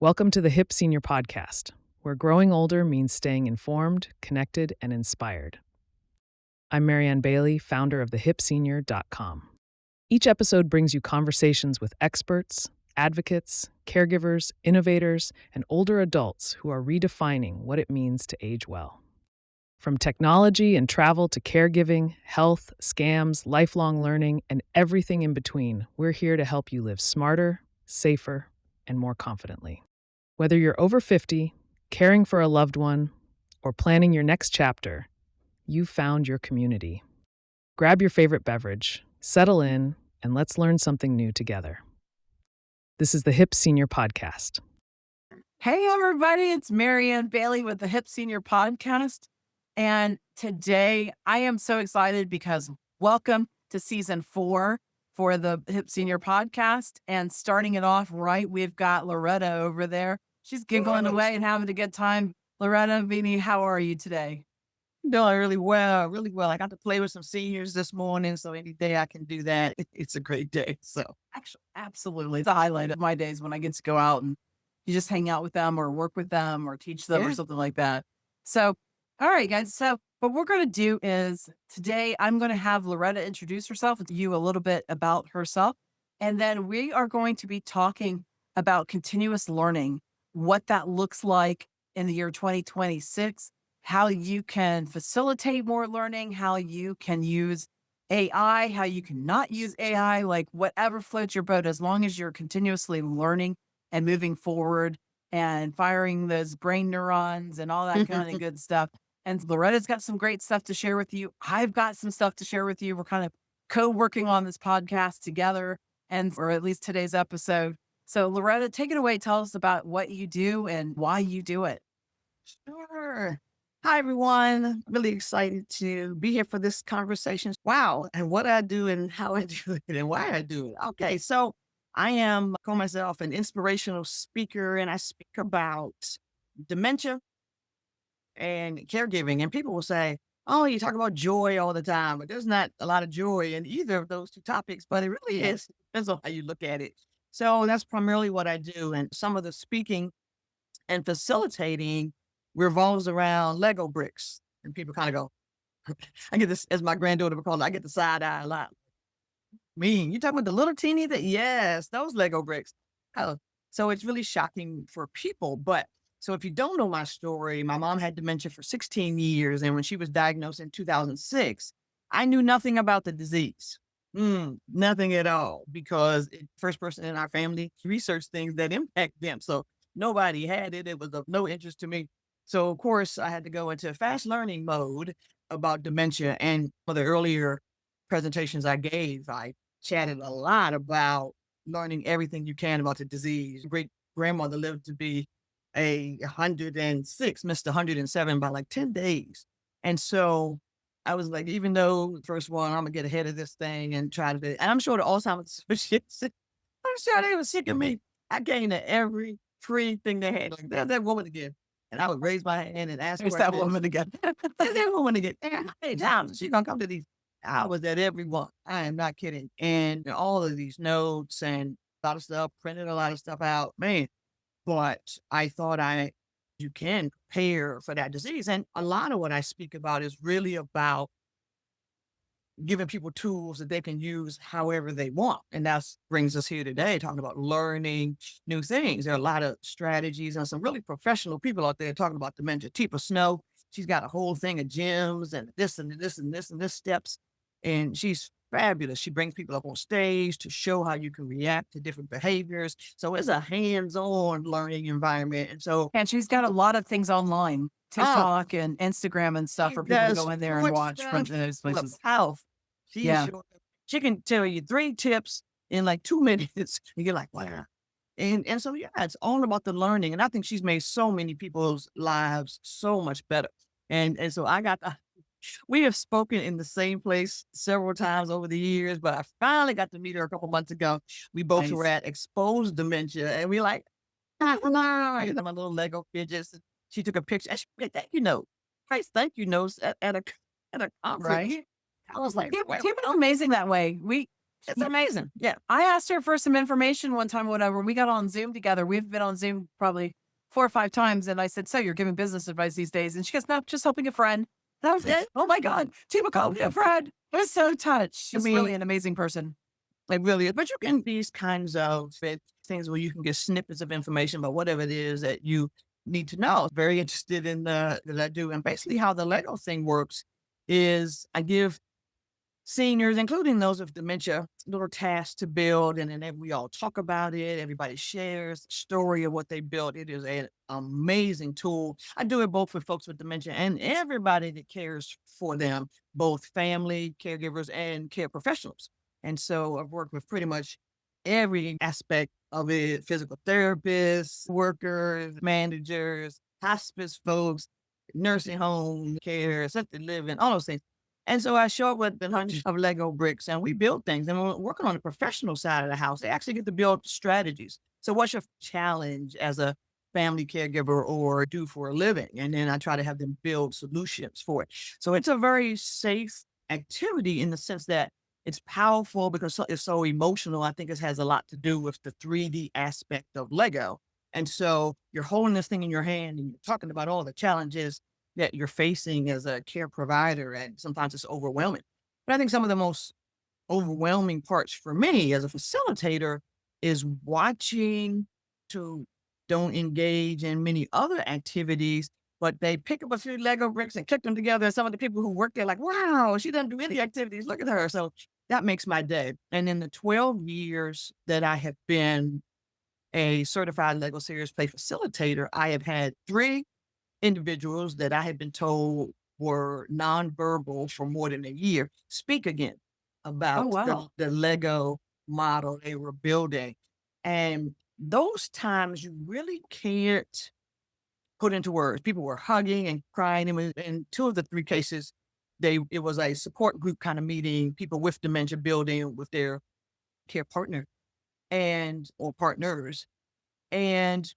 Welcome to the HIP Senior Podcast, where growing older means staying informed, connected, and inspired. I'm Marianne Bailey, founder of thehipsenior.com. Each episode brings you conversations with experts, advocates, caregivers, innovators, and older adults who are redefining what it means to age well. From technology and travel to caregiving, health, scams, lifelong learning, and everything in between, we're here to help you live smarter, safer, and more confidently. Whether you're over 50, caring for a loved one, or planning your next chapter, you've found your community. Grab your favorite beverage, settle in, and let's learn something new together. This is the HIP Senior Podcast. Hey, everybody, it's Marianne Bailey with the HIP Senior Podcast. And today I am so excited because welcome to season 4 for the HIP Senior Podcast. And starting it off right, we've got Loretta over there. She's giggling away and having a good time. Loretta Veney, how are you today? Doing really well, really well. I got to play with some seniors this morning, so any day I can do that, it's a great day. So, Actually, absolutely. It's a highlight of my days when I get to go out and you just hang out with them or work with them or teach them or yeah. something like that. So, all right, guys. So, what we're going to do is today I'm going to have Loretta introduce herself and you a little bit about herself. And then we are going to be talking about continuous learning, what that looks like in the year 2026, how you can facilitate more learning, how you can use AI, how you can not use AI, like whatever floats your boat, as long as you're continuously learning and moving forward and firing those brain neurons and all that kind of good stuff. And Loretta's got some great stuff to share with you. I've got some stuff to share with you. We're kind of co-working on this podcast together, and or at least today's episode. So Loretta, take it away. Tell us about what you do and why you do it. Sure. Hi, everyone. Really excited to be here for this conversation. Wow. And what I do and how I do it and why I do it. Okay. So I call myself an inspirational speaker, and I speak about dementia and caregiving. And people will say, oh, you talk about joy all the time, but there's not a lot of joy in either of those two topics, but it really is. Depends on how you look at it. So that's primarily what I do. And some of the speaking and facilitating revolves around Lego bricks. And people kind of go, I get this, as my granddaughter would call it, I get the side eye a lot. You talking about the little teeny that? Yes, those Lego bricks. Oh, so it's really shocking for people. But so if you don't know my story, my mom had dementia for 16 years. And when she was diagnosed in 2006, I knew nothing about the disease. Nothing at all, because first person in our family researched things that impact them. So nobody had it. It was of no interest to me. So of course I had to go into fast learning mode about dementia. And for the earlier presentations I gave, I chatted a lot about learning everything you can about the disease. Great grandmother lived to be 106, missed 107 by like 10 days. And so I was like, even though the first one, I'm gonna get ahead of this thing and try to do, and I'm sure the Alzheimer's associates, I'm sure they were sick of me. I came to every free thing they had. Like, there's that woman again. And I would raise my hand and ask There's questions. that woman again. There's that woman again. How many times is she gonna come to these? I was at every one. I am not kidding. And all of these notes and a lot of stuff, printed a lot of stuff out, man. But I thought you can prepare for that disease. And a lot of what I speak about is really about giving people tools that they can use however they want. And that's brings us here today, talking about learning new things. There are a lot of strategies and some really professional people out there talking about dementia. Tipa Snow, she's got a whole thing of gyms and this and this and this and this steps. And she's fabulous. She brings people up on stage to show how you can react to different behaviors. So it's a hands-on learning environment. And so And she's got a lot of things online, TikTok and Instagram and stuff for people to go in there and watch from those places. Health. Yeah. She can tell you 3 tips in like 2 minutes. And you're like, wow. And so, yeah, it's all about the learning. And I think she's made so many people's lives so much better. And so we have spoken in the same place several times over the years, but I finally got to meet her a couple months ago. We both were at Exposed Dementia, and we like, my little Lego fidgets. She took a picture. And she made thank you note. Thank you notes at a conference. Right. I was like, People are amazing that way. It's amazing. Yeah. I asked her for some information one time, whatever. We got on Zoom together. We've been on Zoom probably 4 or 5 times. And I said, so you're giving business advice these days? And she goes, no, just helping a friend. That was it. Oh my God. Tima called me a friend. I was so touched. I She's mean, really an amazing person. it really is. But you can these kinds of things where you can get snippets of information about whatever it is that you need to know. Very interested in the that I do. And basically how the Lego thing works is I give seniors, including those with dementia, little tasks to build, and then we all talk about it. Everybody shares the story of what they built. It is an amazing tool. I do it both with folks with dementia and everybody that cares for them, both family, caregivers, and care professionals. And so I've worked with pretty much every aspect of it: physical therapists, workers, managers, hospice folks, nursing home care, assisted living, all those things. And so I show up with the hundreds of Lego bricks and we build things. And when we're working on the professional side of the house, they actually get to build strategies. So what's your challenge as a family caregiver or do for a living? And then I try to have them build solutions for it. So it's a very safe activity in the sense that it's powerful because it's so emotional. I think it has a lot to do with the 3D aspect of Lego. And so you're holding this thing in your hand and you're talking about all the challenges that you're facing as a care provider, and sometimes it's overwhelming. But I think some of the most overwhelming parts for me as a facilitator is watching to don't engage in many other activities, but they pick up a few Lego bricks and click them together. And some of the people who work there like, wow, she doesn't do any activities. Look at her. So that makes my day. And in the 12 years that I have been a certified Lego Serious Play facilitator, I have had 3 individuals that I had been told were nonverbal for more than a year speak again Oh, about wow. the Lego model they were building. And those times you really can't put into words. People were hugging and crying. And in 2 of the 3 cases, it was a support group kind of meeting, people with dementia building with their care partner and or partners. And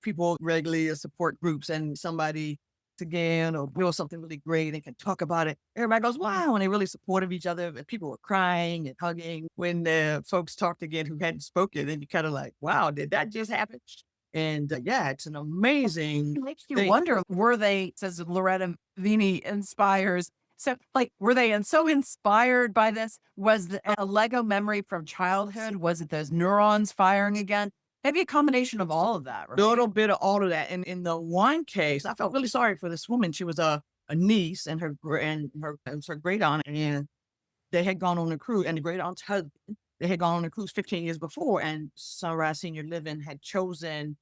people regularly support groups and somebody again or build something really great and can talk about it. Everybody goes, wow. And they really supportive each other. And people were crying and hugging when the folks talked again who hadn't spoken. And you kind of like, wow, did that just happen? And yeah, it's an amazing It makes you thing. wonder, were they, says Loretta Veney inspires. So like, were they so inspired by this? Was a Lego memory from childhood? Was it those neurons firing again? Maybe a combination of all of that, A right? little bit of all of that. And in the one case, I felt really sorry for this woman. She was a niece and it was her great aunt, and they had gone on a cruise, and the great aunt's husband, they had gone on a cruise 15 years before, and Sunrise Senior Living had chosen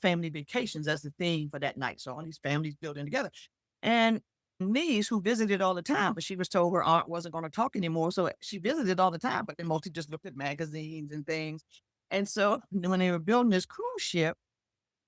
family vacations as the theme for that night. So all these families building together. And niece who visited all the time, but she was told her aunt wasn't going to talk anymore. So she visited all the time, but they mostly just looked at magazines and things. And so when they were building this cruise ship,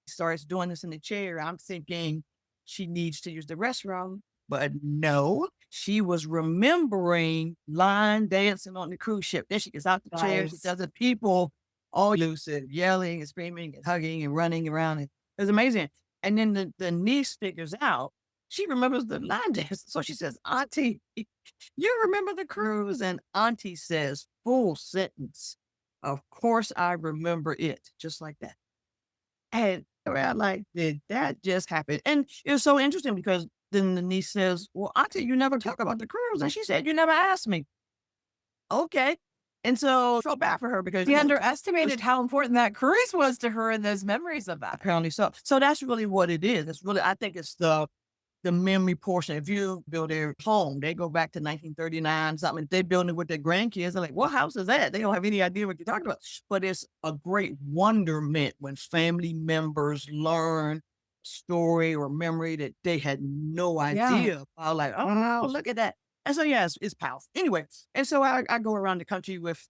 starts doing this in the chair. I'm thinking she needs to use the restroom, but no, she was remembering line dancing on the cruise ship. Then she gets out the chair. She Nice. does it. People all lucid, yelling and screaming and hugging and running around. It was amazing. And then the niece figures out she remembers the line dance. So she says, Auntie, you remember the cruise? And Auntie says, full sentence, of course I remember it, just like that. And we're like, did that just happen? And it was so interesting because then the niece says, well, Auntie, you never talk about the cruise. And she said, you never asked me. Okay. And so I felt bad for her because She underestimated how important that cruise was to her and those memories of that. apparently so. So that's really what it is. It's really, I think it's the memory portion. If you build a home, they go back to 1939, something. They build it with their grandkids. They're like, what house is that? They don't have any idea what you're talking about. But it's a great wonderment when family members learn story or memory that they had no Yeah. idea about. Like, oh, look at that. And so, yeah, it's powerful. Anyway, and so I go around the country with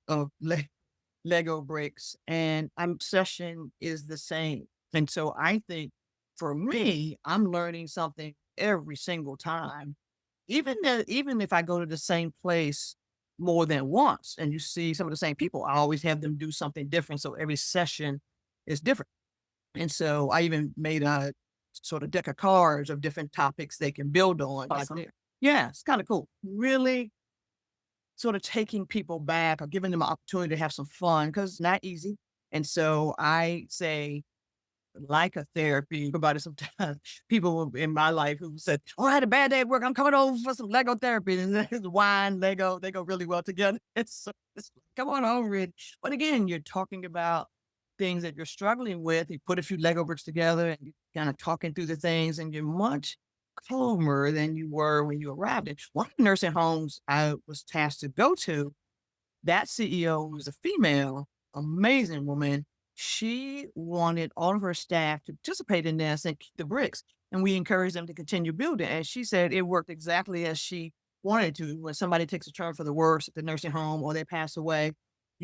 Lego bricks, and my obsession is the same. And so I think for me, I'm learning something every single time. Even if I go to the same place more than once and you see some of the same people, I always have them do something different. So every session is different. And so I even made a sort of deck of cards of different topics they can build on. Awesome. Yeah, it's kind of cool. Really sort of taking people back or giving them an opportunity to have some fun because it's not easy. And so I say, like a therapy about it sometimes. People in my life who said, "Oh, I had a bad day at work. I'm coming over for some Lego therapy." And there's wine, Lego, they go really well together. It's come on over it. But again, you're talking about things that you're struggling with. You put a few Lego bricks together and you're kind of talking through the things, and you're much calmer than you were when you arrived. At one of the nursing homes I was tasked to go to, that CEO was a female, amazing woman. She wanted all of her staff to participate in this and keep the bricks. And we encouraged them to continue building. And she said it worked exactly as she wanted to. When somebody takes a turn for the worse at the nursing home or they pass away,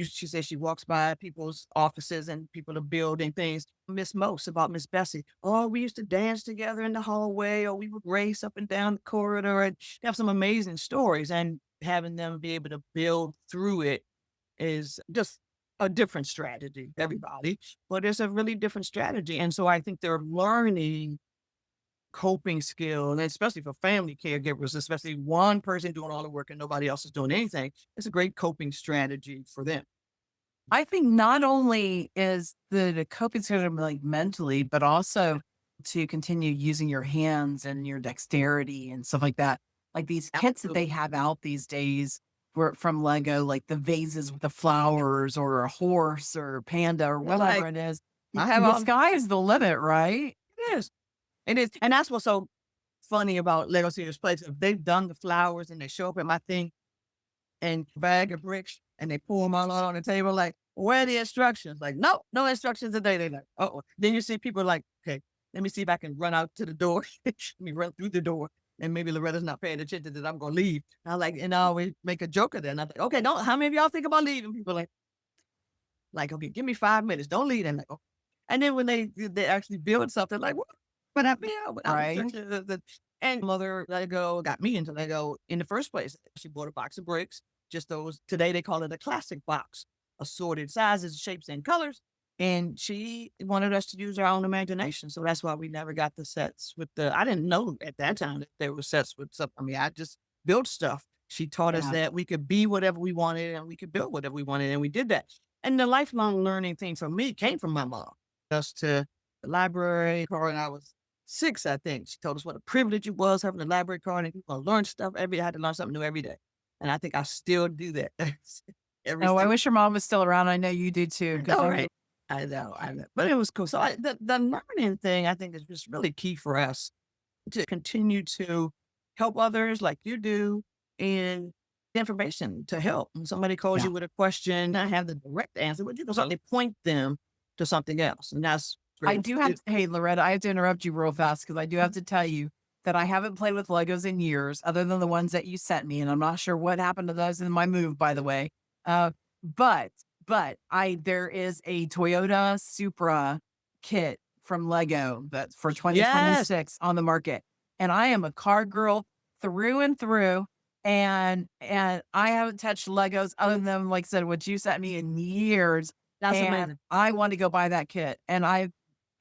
she said she walks by people's offices and people are building things. Miss Most about Miss Bessie. Oh, we used to dance together in the hallway, or we would race up and down the corridor and have some amazing stories. And having them be able to build through it is just a different strategy, everybody, but it's a really different strategy. And so I think they're learning coping skill, and especially for family caregivers, especially one person doing all the work and nobody else is doing anything. It's a great coping strategy for them. I think not only is the coping skill like mentally, but also to continue using your hands and your dexterity and stuff like that. Like these kits that they Absolutely. have out these days were from Lego, like the vases with the flowers or a horse or panda or whatever Like, it is. I have The all, sky is the limit, right? it is. It is. And that's what's so funny about Lego Serious Place. If they've done the flowers and they show up at my thing and bag of bricks and they pull them all out on the table, like, where are the instructions? Like, no, no instructions today. They like, oh. Then you see people like, okay, let me see if I can run out to the door. Let me run through the door. And maybe Loretta's not paying attention that I'm gonna leave. I like, and I always make a joke of that. And I'm like, okay, don't how many of y'all think about leaving? People like, okay, give me 5 minutes. Don't leave. And like, oh. And then when they actually build something, like, what? But I build without Right. instructions. And mother Lego got me into Lego in the first place. She bought a box of bricks, just those. Today they call it a classic box, assorted sizes, shapes, and colors. And she wanted us to use our own imagination. So that's why we never got the sets with the. I didn't know at that time that there were sets with stuff. I mean, I just built stuff. She taught us Yeah. that we could be whatever we wanted and we could build whatever we wanted. And we did that. And the lifelong learning thing for me came from my mom. Us to the library card when I was 6, I think. She told us what a privilege it was having a library card and you gonna learn stuff I had to learn something new every day. And I think I still do that every Oh, I single. wish your mom was still around. I know you do too. I Because know, I right? I know. But it was cool. So the learning thing I think is just really key for us to continue to help others like you do and information to help. When somebody calls yeah. you with a question, I have the direct answer, but you can certainly point them to something else. And that's I great. do have to, hey, Loretta, I have to interrupt you real fast because I do have to tell you that I haven't played with Legos in years, other than the ones that you sent me, and I'm not sure what happened to those in my move, by the way. Uh, but there is a Toyota Supra kit from Lego that's for Yes. 2026 on the market, and I am a car girl through and through. And I haven't touched Legos other than, like I said, what you sent me in years. That's And amazing. I want to go buy that kit. And I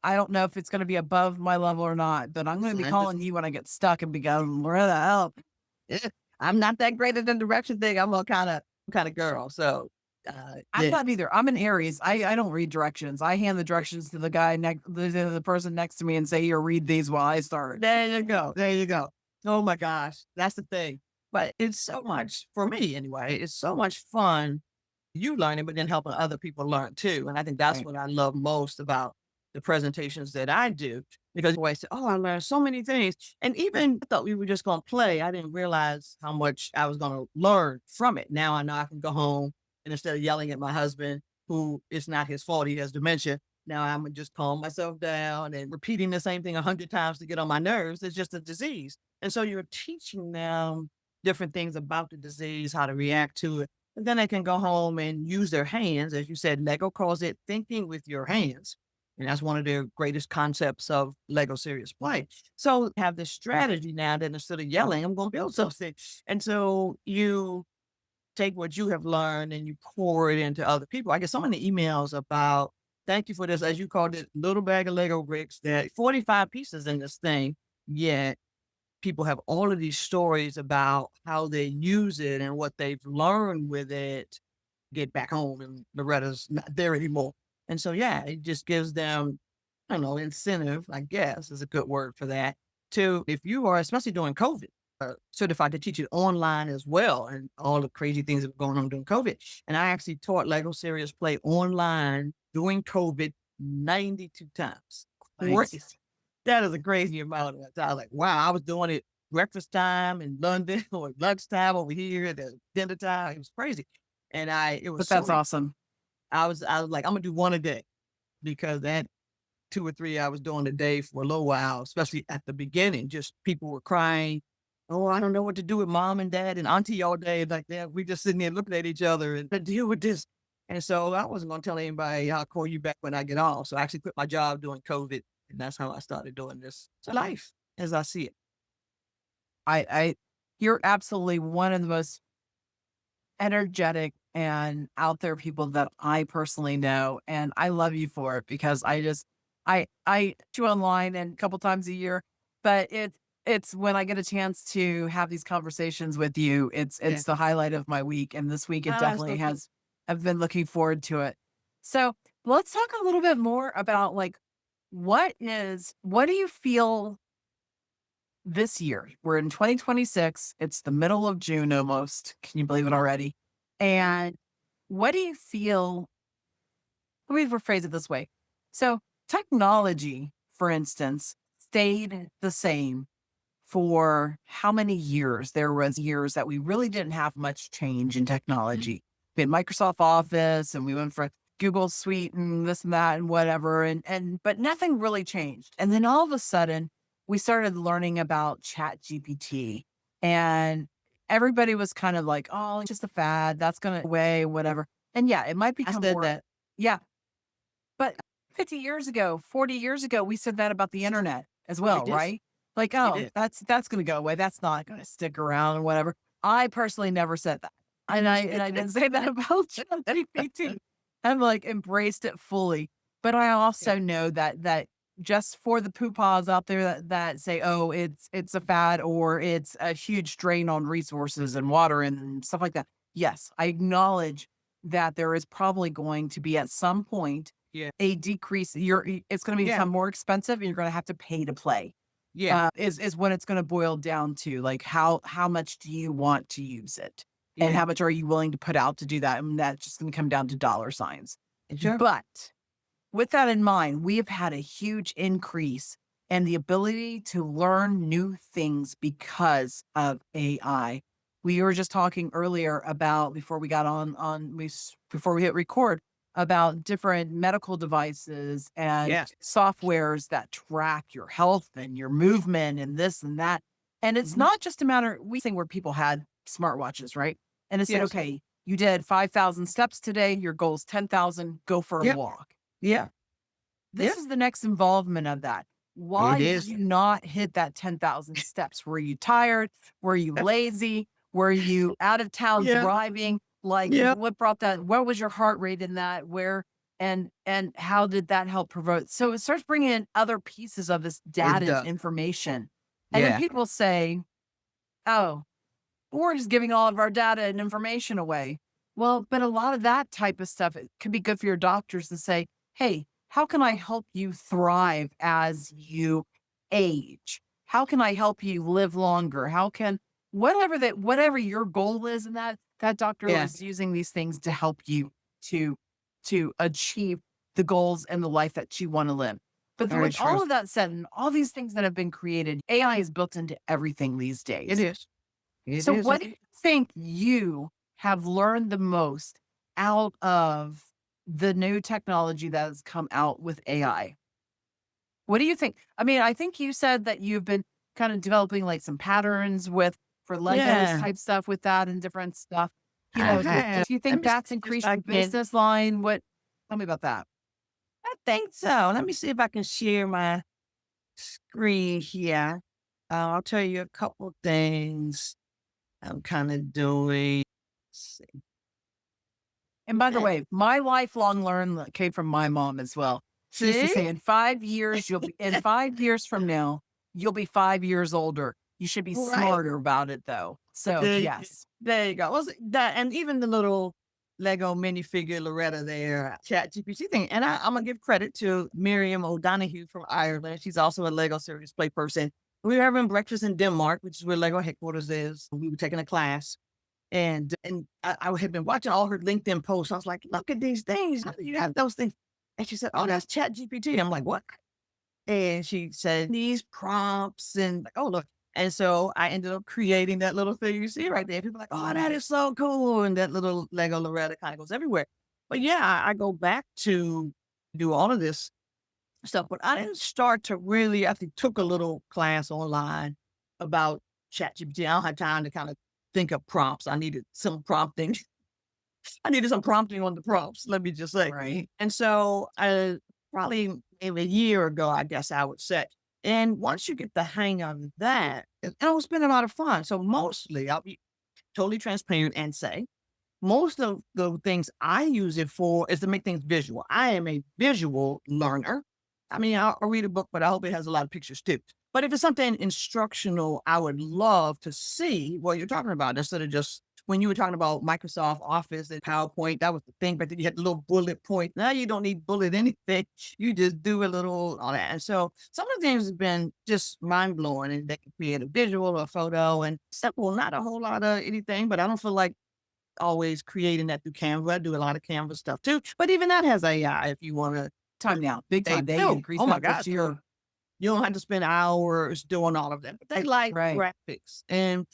don't know if it's gonna be above my level or not, but I'm gonna be Listen, calling you when I get stuck and be going, "Where the hell?" yeah, I'm not that great at the direction thing. I'm a kind of girl. So I'm yeah. not either. I'm an Aries. I don't read directions. I hand the directions to the guy next the person next to me and say, "Here, read these while I start." There you go. There you go. Oh my gosh. That's the thing. But it's so much for me anyway. It's so much fun you learning, but then helping other people learn too. And I think that's Right. what I love most about the presentations that I do. Because I say, oh, I learned so many things. And even I thought we were just going to play. I didn't realize how much I was going to learn from it. Now I know I can go home and instead of yelling at my husband, who it's not his fault, he has dementia. Now I'm gonna just calm myself down and repeating the same thing 100 times to get on my nerves. It's just a disease. And so you're teaching them different things about the disease, how to react to it. And then they can go home and use their hands. As you said, Lego calls it thinking with your hands. And that's one of their greatest concepts of Lego Serious Play. So have this strategy now that instead of yelling, I'm going to build something. And so you take what you have learned and you pour it into other people. I get so many emails about, thank you for this, as you called it, little bag of Lego bricks that 45 pieces in this thing. Yeah. people have all of these stories about how they use it and what they've learned with it, get back home and Loretta's not there anymore. And so, yeah, it just gives them, I don't know, incentive, I guess is a good word for that, to, if you are, especially during COVID, certified to teach it online as well, and all the crazy things that were going on during COVID. And I actually taught Lego Serious Play online during COVID 92 times. Nice. Crazy. That is a crazy amount of time. Like, wow, I was doing it breakfast time in London or lunchtime over here at the dinner time. It was crazy. And it was But that's so, awesome. I was like, I'm gonna do one a day, because that 2 or 3 hours during the day for a little while, especially at the beginning, just people were crying. Oh, I don't know what to do with mom and dad and auntie all day. Like that, we just sitting there looking at each other and to deal with this. And so I wasn't gonna tell anybody, I'll call you back when I get off. So I actually quit my job during COVID, and that's how I started doing this. It's life as I see it. I you're absolutely one of the most energetic and out there people that I personally know. And I love you for it because I do online and a couple times a year, but it's when I get a chance to have these conversations with you, it's Yeah. the highlight of my week. And this week it That's definitely so cool. has. I've been looking forward to it. So let's talk a little bit more about like what do you feel this year? We're in 2026. It's the middle of June almost. Can you believe it already? And what do you feel? Let me rephrase it this way. So, technology, for instance, stayed the same for how many years? There was years that we really didn't have much change in technology. We had Microsoft Office and we went for Google Suite and this and that and whatever. And but nothing really changed. And then all of a sudden we started learning about ChatGPT, and everybody was kind of like, oh, it's just a fad. That's gonna go away, whatever. And yeah, it might I become said more. that. Yeah. But 50 years ago, 40 years ago, we said that about the internet as We well, did. right? Like, We oh, did. that's going to go away. That's not going to stick around or whatever. I personally never said that. And I didn't say that about ChatGPT. I've like embraced it fully. But I Yeah. also know that just for the poo-paws out there that say, oh, it's a fad or it's a huge drain on resources and water and stuff like that. Yes, I acknowledge that there is probably going to be at some point Yeah. a decrease. It's going to Yeah. become more expensive and you're going to have to pay to play. Yeah. Is when it's going to boil down to like how much do you want to use it and Yeah. how much are you willing to put out to do that? And that's just going to come down to dollar signs. Sure. But with that in mind, we have had a huge increase in the ability to learn new things because of AI. We were just talking earlier about before we got before we hit record about different medical devices and Yes. softwares that track your health and your movement and this and that. And it's Mhm. not just a matter we think where people had smartwatches, right? And it said, Yes. okay, you did 5,000 steps today. Your goal is 10,000. Go for a Yep. walk. Yeah. This Yep. is the next involvement of that. It Why did is. you not hit that 10,000 steps? Were you tired? Were you lazy? Were you out of town Yeah. driving? Like Yeah. what brought that? What was your heart rate in that? Where and how did that help provoke? So it starts bringing in other pieces of this It data and does. information. And then Yeah. people say, oh, we're just giving all of our data and information away. Well, but a lot of that type of stuff, it could be good for your doctors to say, hey, how can I help you thrive as you age? How can I help you live longer? How can whatever your goal is in that doctor Yeah. is using these things to help you to to achieve the goals and the life that you want to live. But Very with true. all of that said, and all these things that have been created, AI is built into everything these It days. is. It So is. what do you think you have learned the most out of the new technology that has come out with AI? What do you think? I mean, I think you said that you've been kind of developing like some patterns with for Legos Yeah. type stuff with that and different stuff. You I know, do have. you Let think me see that's if increased I your can. business line? What tell me about that. I think so. Let me see if I can share my screen here. I'll tell you a couple things I'm kind of doing. Let's see. And by the Eh, way, my lifelong learn that came from my mom as well. She used to See? say, in 5 years, in 5 years from now, you'll be 5 years older. You should be Right. smarter about it though. So There, yes. there you go. That, and even the little Lego minifigure Loretta there, ChatGPT thing. And I'm gonna give credit to Miriam O'Donoghue from Ireland. She's also a Lego Serious Play person. We were having breakfast in Denmark, which is where Lego headquarters is. We were taking a class, and I had been watching all her LinkedIn posts. I was like, look at these things. How do you have those things? And she said, oh, that's ChatGPT. I'm like, what? And she said these prompts and like, oh, look. And so I ended up creating that little thing you see right there. People are like, oh, that is so cool. And that little Lego Loretta kind of goes everywhere. But yeah, I go back to do all of this stuff, but I didn't start to really, I think took a little class online about ChatGPT. I don't have time to kind of think of prompts. I needed some prompting. I needed some prompting on the prompts, let me just say. Right. And so probably maybe a year ago, I guess I would say. And once you get the hang of that, and it's been a lot of fun. So mostly, I'll be totally transparent and say, most of the things I use it for is to make things visual. I am a visual learner. I mean, I'll read a book, but I hope it has a lot of pictures too. But if it's something instructional, I would love to see what you're talking about instead of just when you were talking about Microsoft Office and PowerPoint, that was the thing. But then you had the little bullet point. Now you don't need bullet anything. You just do a little all that. And so some of the things have been just mind blowing, and they can create a visual or a photo and simple, not a whole lot of anything. But I don't feel like always creating that through Canva. I do a lot of Canva stuff too. But even that has AI if you want to. Time now. Big They time. They do. increase Oh my that this gosh. year. You don't have to spend hours doing all of that. But they like Right. graphics. And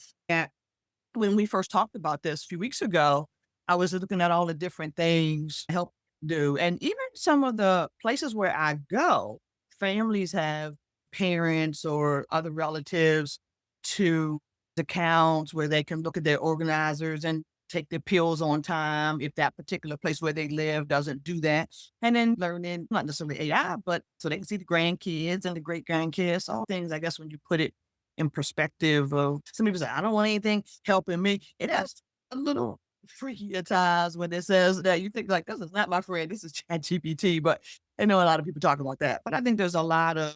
when we first talked about this a few weeks ago, I was looking at all the different things to help do. And even some of the places where I go, families have parents or other relatives to accounts where they can look at their organizers and take their pills on time if that particular place where they live doesn't do that. And then learning, not necessarily AI, but so they can see the grandkids and the great grandkids, all things, I guess, when you put it in perspective of some people say, I don't want anything helping me. It has a little freaky at times when it says that you think like, this is not my friend, this is ChatGPT. But I know a lot of people talk about that. But I think there's a lot of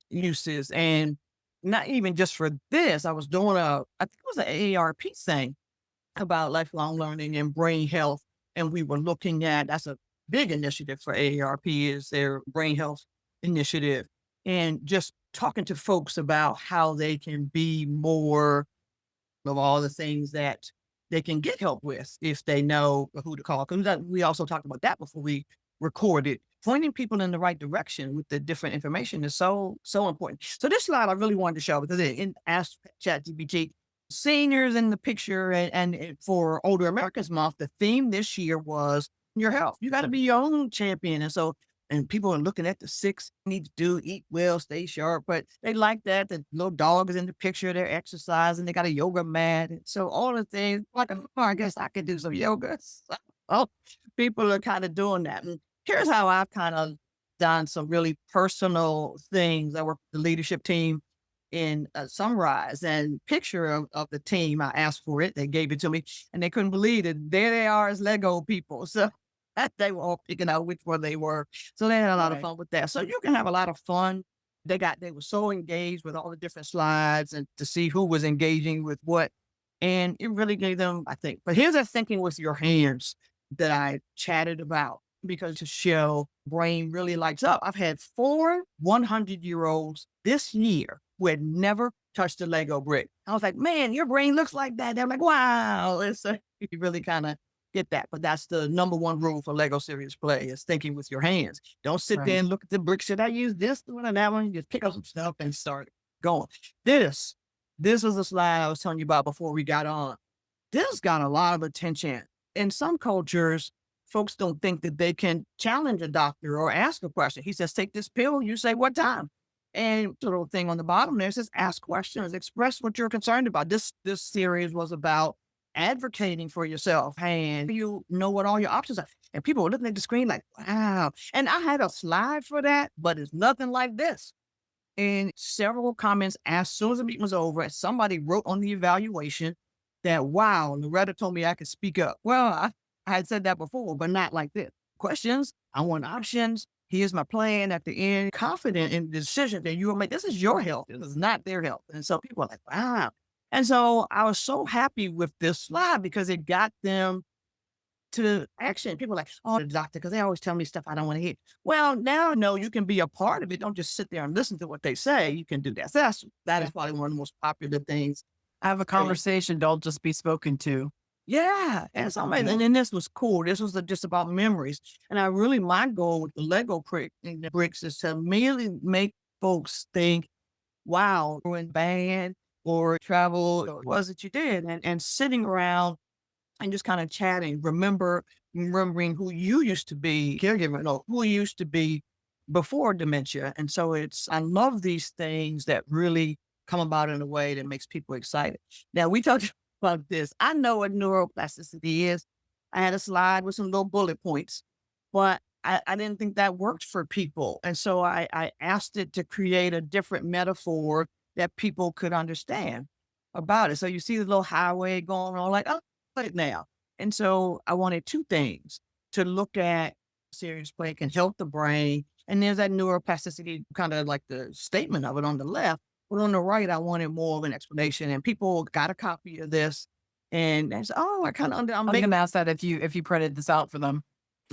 uses, and not even just for this. I was doing I think it was an AARP thing about lifelong learning and brain health. And we were looking at, that's a big initiative for AARP, is their brain health initiative. And just talking to folks about how they can be more of all the things that they can get help with if they know who to call. Because we also talked about that before we recorded. Pointing people in the right direction with the different information is so important. So this slide I really wanted to show because it asked ChatGPT, seniors in the picture, and for Older Americans Month, the theme this year was your health. You got to be your own champion. And so, and people are looking at the 6 need to do, eat well, stay sharp, but they like that. The little dog is in the picture, they're exercising, they got a yoga mat. And so all the things, like, oh, I guess I could do some yoga. So people are kind of doing that. And here's how I've kind of done some really personal things. I work with the leadership team in Sunrise, and picture of the team. I asked for it. They gave it to me, and they couldn't believe it. There they are as Lego people. So they were all picking out which one they were. So they had a lot of fun with that. So you can have a lot of fun. They were so engaged with all the different slides and to see who was engaging with what. And it really gave them, I think. But here's that thinking with your hands that I chatted about, because to show brain really lights up. I've had 4 100-year-olds this year who had never touched a Lego brick. I was like, man, your brain looks like that. They're like, wow. It's you really kind of get that. But that's the number one rule for Lego Serious Play, is thinking with your hands. Don't sit there and look at the brick. Should I use this one and that one? Just pick up some stuff and start going. This is a slide I was telling you about before we got on. This got a lot of attention. In some cultures, folks don't think that they can challenge a doctor or ask a question. He says, take this pill. You say, what time? And the little thing on the bottom there says, ask questions, express what you're concerned about. This series was about advocating for yourself, and you know what all your options are. And people were looking at the screen like, wow. And I had a slide for that, but it's nothing like this. And several comments as soon as the meeting was over, somebody wrote on the evaluation that, wow, Loretta told me I could speak up. Well, I had said that before, but not like this. Questions, I want options. here's my plan at the end, confident in the decision that you will make. This is your health. This is not their health. And so people are like, wow. And so I was so happy with this slide because it got them to action. People are like, oh, the doctor, because they always tell me stuff I don't want to hear. Well, now I know you can be a part of it. Don't just sit there and listen to what they say. You can do that. So that is probably one of the most popular things. Have a conversation. Don't just be spoken to. Yeah. And so amazing. And then this was cool. This was just about memories. And my goal with the Lego bricks is to merely make folks think, wow, when band or travel, or what was it you did? And sitting around and just kind of chatting, remembering who you used to be, caregiver, no, who you used to be before dementia. And so I love these things that really come about in a way that makes people excited. Now, we talked about this. I know what neuroplasticity is. I had a slide with some little bullet points, but I didn't think that worked for people. And so I asked it to create a different metaphor that people could understand about it. So you see the little highway going on, like, oh, it now. And so I wanted two things: to look at serious play can help the brain. And there's that neuroplasticity, kind of like the statement of it on the left. But on the right, I wanted more of an explanation. And people got a copy of this. And they said, oh, I kind of, I'm I'm making gonna ask that if you printed this out for them.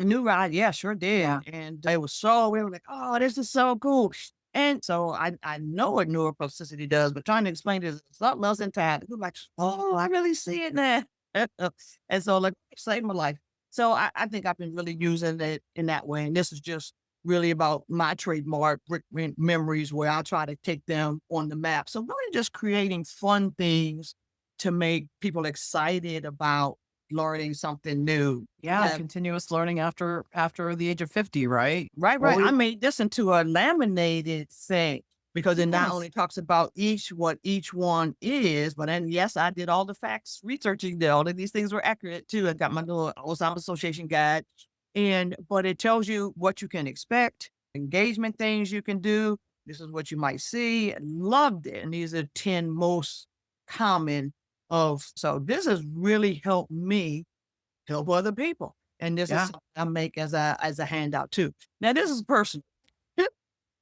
a new ride. Yeah, sure did. Yeah. And we were like, oh, this is so cool. And so I know what neuroplasticity does, but trying to explain this, something else entirely. People like, oh, I really see it now. And so, like, it saved my life. So I think I've been really using it in that way. And this is just really about my trademark memories, where I try to take them on the map. So really just creating fun things to make people excited about learning something new. Yeah, continuous learning after the age of 50, right? Right. Well, I made this into a laminated thing because it not Nice. only talks about what each one is, but then, yes, I did all the facts researching that all of these things were accurate too. I got my little Alzheimer's Association guide, but it tells you what you can expect, engagement things you can do. This is what you might see. Loved it. And these are 10 most common so this has really helped me help other people. And this is Yeah. something I make as a handout too. Now, this is personal.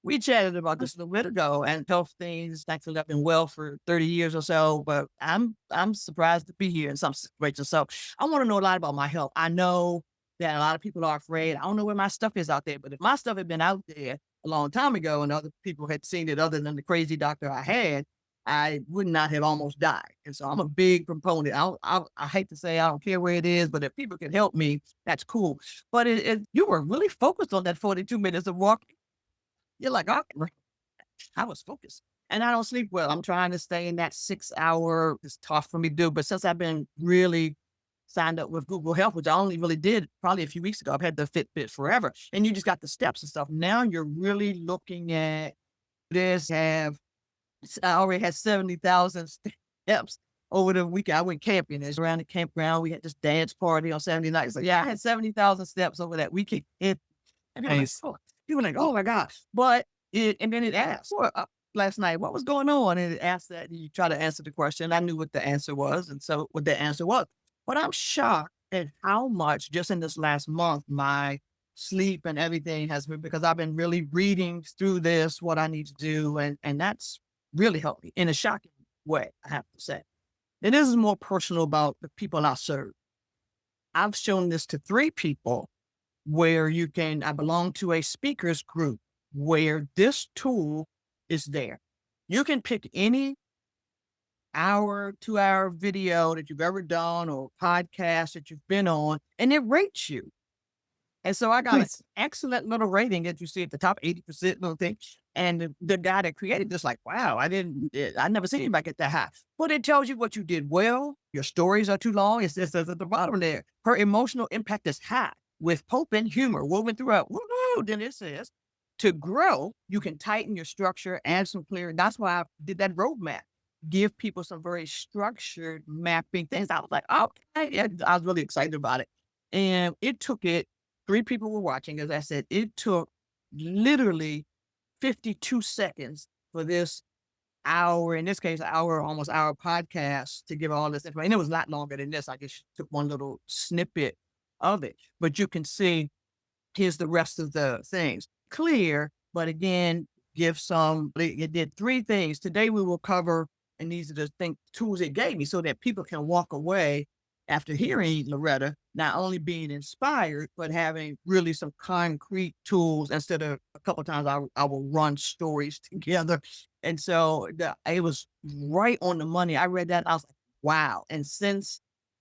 We chatted about this a little bit ago, and health things. Thankfully, I've been well for 30 years or so, but I'm surprised to be here in some situations. So I want to know a lot about my health. I know that a lot of people are afraid. I don't know where my stuff is out there, but if my stuff had been out there a long time ago and other people had seen it other than the crazy doctor I had, I would not have almost died. And so I'm a big proponent. I hate to say I don't care where it is, but if people can help me, that's cool. But you were really focused on that 42 minutes of walking. You're like, okay, I was focused. And I don't sleep well. I'm trying to stay in that 6 hour. It's tough for me to do. But since I've been really signed up with Google Health, which I only really did probably a few weeks ago, I've had the Fitbit forever. And you just got the steps and stuff. Now you're really looking at this. I already had 70,000 steps over the weekend. I went camping. It's around the campground. We had this dance party on Saturday night. So yeah, I had 70,000 steps over that weekend. And Nice. people were like, oh my gosh. But and then it asked last night, what was going on? And it asked that, and you try to answer the question. I knew what the answer was. And so what the answer was. But I'm shocked at how much just in this last month, my sleep and everything has been, because I've been really reading through this, what I need to do. And that's really helped me in a shocking way, I have to say. And this is more personal about the people I serve. I've shown this to 3 people where I belong to a speakers group where this tool is there. You can pick any hour, 2-hour video that you've ever done or podcast that you've been on, and it rates you. And so I got an Nice. excellent little rating that you see at the top, 80% little thing. And the guy that created this, like, wow, I never seen anybody get that high. But it tells you what you did well. Your stories are too long. It says at the bottom there, her emotional impact is high with hope and humor woven throughout. Woo-hoo! Then it says, to grow, you can tighten your structure, add some clarity. That's why I did that roadmap. Give people some very structured mapping things. I was like, okay, yeah, I was really excited about it. And it took 3 people were watching. As I said, it took literally 52 seconds for this hour, in this case, almost hour podcast to give all this information. And it was a lot longer than this. I just took one little snippet of it. But you can see, here's the rest of the things. clear, but again, give some, it did three things. Today we will cover, and these are the tools it gave me so that people can walk away after hearing Loretta, not only being inspired, but having really some concrete tools instead of a couple of times I will run stories together. And so it was right on the money. I read that. I was like, wow. And since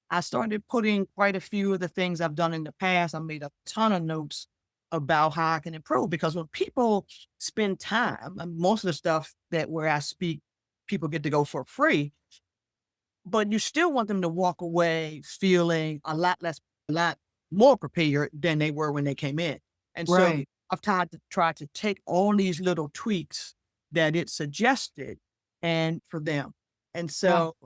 I started putting quite a few of the things I've done in the past, I made a ton of notes about how I can improve, because when people spend time, and most of the stuff that where I speak, people get to go for free, but you still want them to walk away feeling a lot more prepared than they were when they came in. And so Right. I've tried to take all these little tweaks that it suggested and for them. And Yeah. so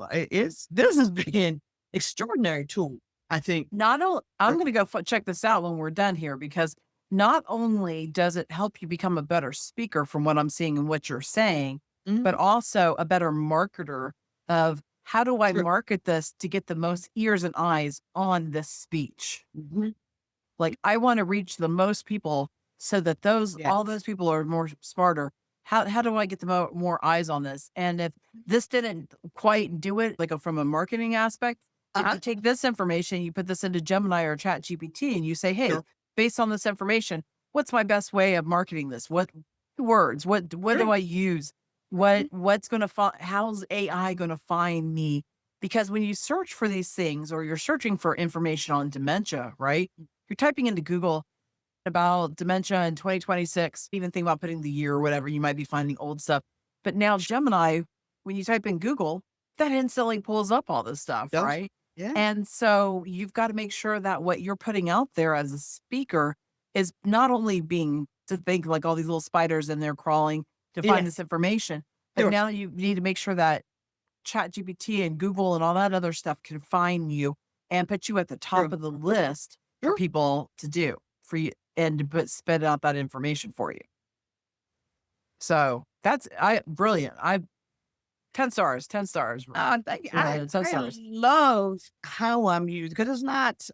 this has been extraordinary tool, I think. Not only, I'm for- going to go check this out when we're done here, because not only does it help you become a better speaker from what I'm seeing and what you're saying, but Mhm. also a better marketer of how do I Sure. market this to get the most ears and eyes on this speech? Mhm. Like, I want to reach the most people so that all Yes. those people are more smarter. How do I get the more eyes on this? And if this didn't quite do it, like from a marketing aspect, if Uh-huh. you take this information, you put this into Gemini or ChatGPT and you say, hey, Sure. based on this information, what's my best way of marketing this? What words? What do Sure. I use? Mhm. What's gonna find, how's AI gonna find me? Because when you search for these things, or you're searching for information on dementia, right? You're typing into Google about dementia in 2026, even think about putting the year or whatever, you might be finding old stuff. But now Gemini, when you type in Google, that instantly pulls up all this stuff, Those. right? Yeah. And so you've got to make sure that what you're putting out there as a speaker is not only being to think like all these little spiders and they're crawling to Yeah. find this information, but Sure. now you need to make sure that ChatGPT and Google and all that other stuff can find you and put you at the top True. of the list for Sure. people to do for you and to spit out that information for you. So that's brilliant. 10 stars, 10 stars. Thank you. Yeah, 10 I stars. love how I'm used, because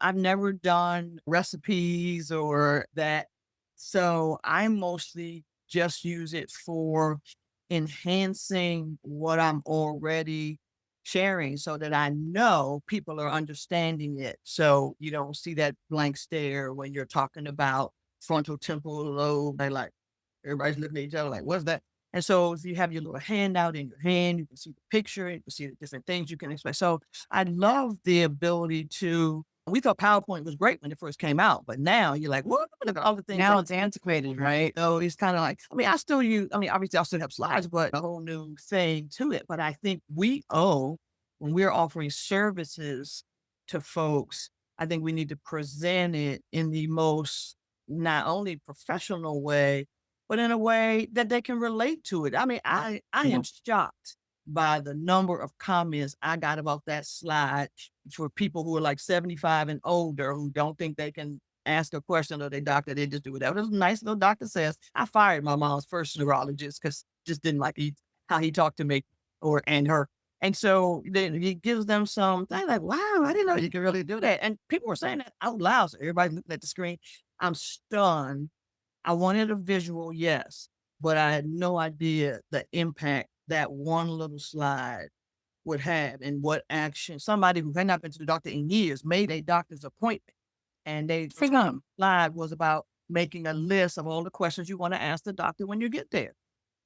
I've never done recipes or that. So I mostly just use it for enhancing what I'm already sharing so that I know people are understanding it. So you don't see that blank stare when you're talking about frontal temporal lobe. They like, everybody's looking at each other like, what's that? And so if you have your little handout in your hand, you can see the picture, you can see the different things you can expect. So I love the ability to, we thought PowerPoint was great when it first came out, but now you're like, what? Look at all the things. Now it's antiquated, right? So it's kind of like, I still use, obviously I still have slides, but a whole new thing to it. But I think we owe, when we're offering services to folks, I think we need to present it in the most, not only professional way, but in a way that they can relate to it. I Yeah. am shocked by the number of comments I got about that slide for people who are like 75 and older who don't think they can ask a question of their doctor. They just do whatever. This nice little doctor says. I fired my mom's first neurologist because just didn't like how he talked to me and her. And so then he gives them some, they're like, wow, I didn't know you could really do that. And people were saying that out loud. So everybody's looking at the screen. I'm stunned. I wanted a visual, yes, but I had no idea the impact that one little slide would have and what action somebody who had not been to the doctor in years made a doctor's appointment. And they For them. slide was about making a list of all the questions you want to ask the doctor when you get there.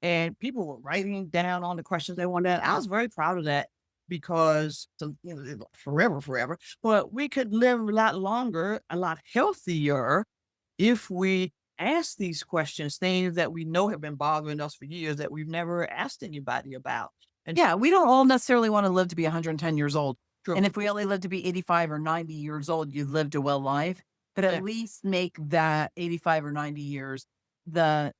And people were writing down all the questions they wanted. I was very proud of that because forever, but we could live a lot longer, a lot healthier if we ask these questions, things that we know have been bothering us for years that we've never asked anybody about. And Yeah, we don't all necessarily want to live to be 110 years old. true. And if we only live to be 85 or 90 years old, you've lived a well life. But Yeah. at least make that 85 or 90 years the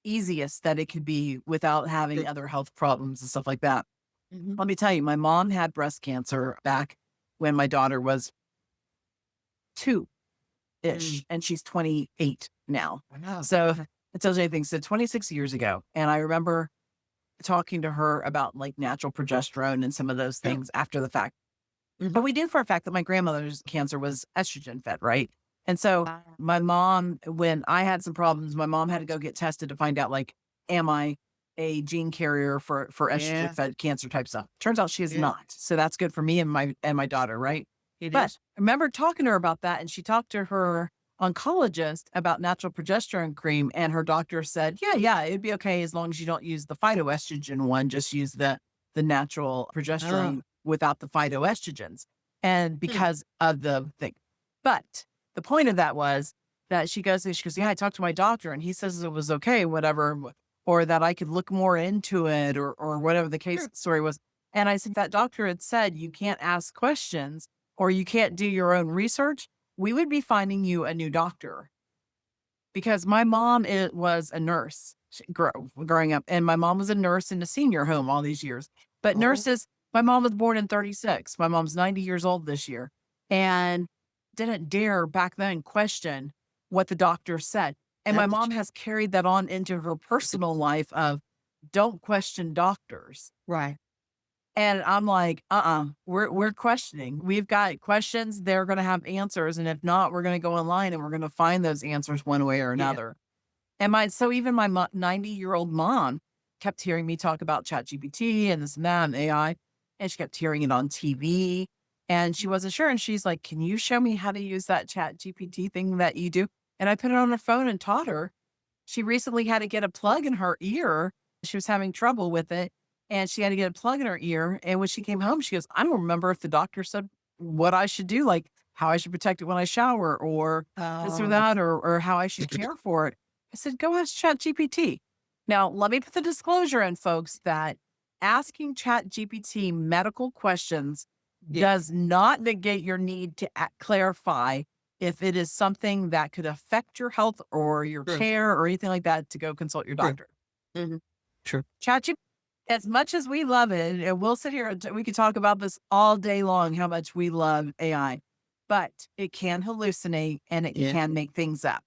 easiest that it could be without having True. other health problems and stuff like that. Mhm. Let me tell you, my mom had breast cancer back when my daughter was 2 ish, and she's 28 now. Wow. So it tells you anything. So 26 years ago. And I remember talking to her about like natural progesterone and some of those Yeah. things after the fact. Mhm. But we knew for a fact that my grandmother's cancer was estrogen fed, right? And so Wow. my mom, when I had some problems, my mom had to go get tested to find out, like, am I a gene carrier for Yeah. estrogen fed cancer type stuff? Turns out she is Yeah. not. So that's good for me and my daughter, right? It But is. I remember talking to her about that, and she talked to her oncologist about natural progesterone cream, and her doctor said, yeah, it'd be okay as long as you don't use the phytoestrogen one, just use the natural Oh. progesterone without the phytoestrogens. And Hmm. because of the thing. But the point of that was that she goes, yeah, I talked to my doctor and he says it was okay, whatever, or that I could look more into it, or whatever the case Sure. story was. And I said, that doctor had said you can't ask questions or you can't do your own research. We would be finding you a new doctor, because my mom was a nurse growing up, and my mom was a nurse in a senior home all these years. But Oh, nurses, my mom was born in 36. My mom's 90 years old this year, and didn't dare back then question what the doctor said. And my that's mom has carried that on into her personal life of don't question doctors. right. And I'm like, we're questioning. We've got questions. They're going to have answers. And if not, we're going to go online and we're going to find those answers one way or Yeah. another. So even my 90-year-old mom kept hearing me talk about ChatGPT and this and that and AI. And she kept hearing it on TV and she wasn't sure. And she's like, can you show me how to use that ChatGPT thing that you do? And I put it on her phone and taught her. She recently had to get a plug in her ear. She was having trouble with it and she had to get a plug in her ear. And when she came home, she goes, I don't remember if the doctor said what I should do, like how I should protect it when I shower or this or Oh, that, or how I should care for it. I said, go ask ChatGPT. Now, let me put the disclosure in, folks, that asking ChatGPT medical questions yeah. does not negate your need to clarify if it is something that could affect your health or your True. care or anything like that, to go consult your True. doctor. Hmm. True. ChatGPT, as much as we love it, and we'll sit here and we could talk about this all day long, how much we love AI, but it can hallucinate and it Yeah. can make things up.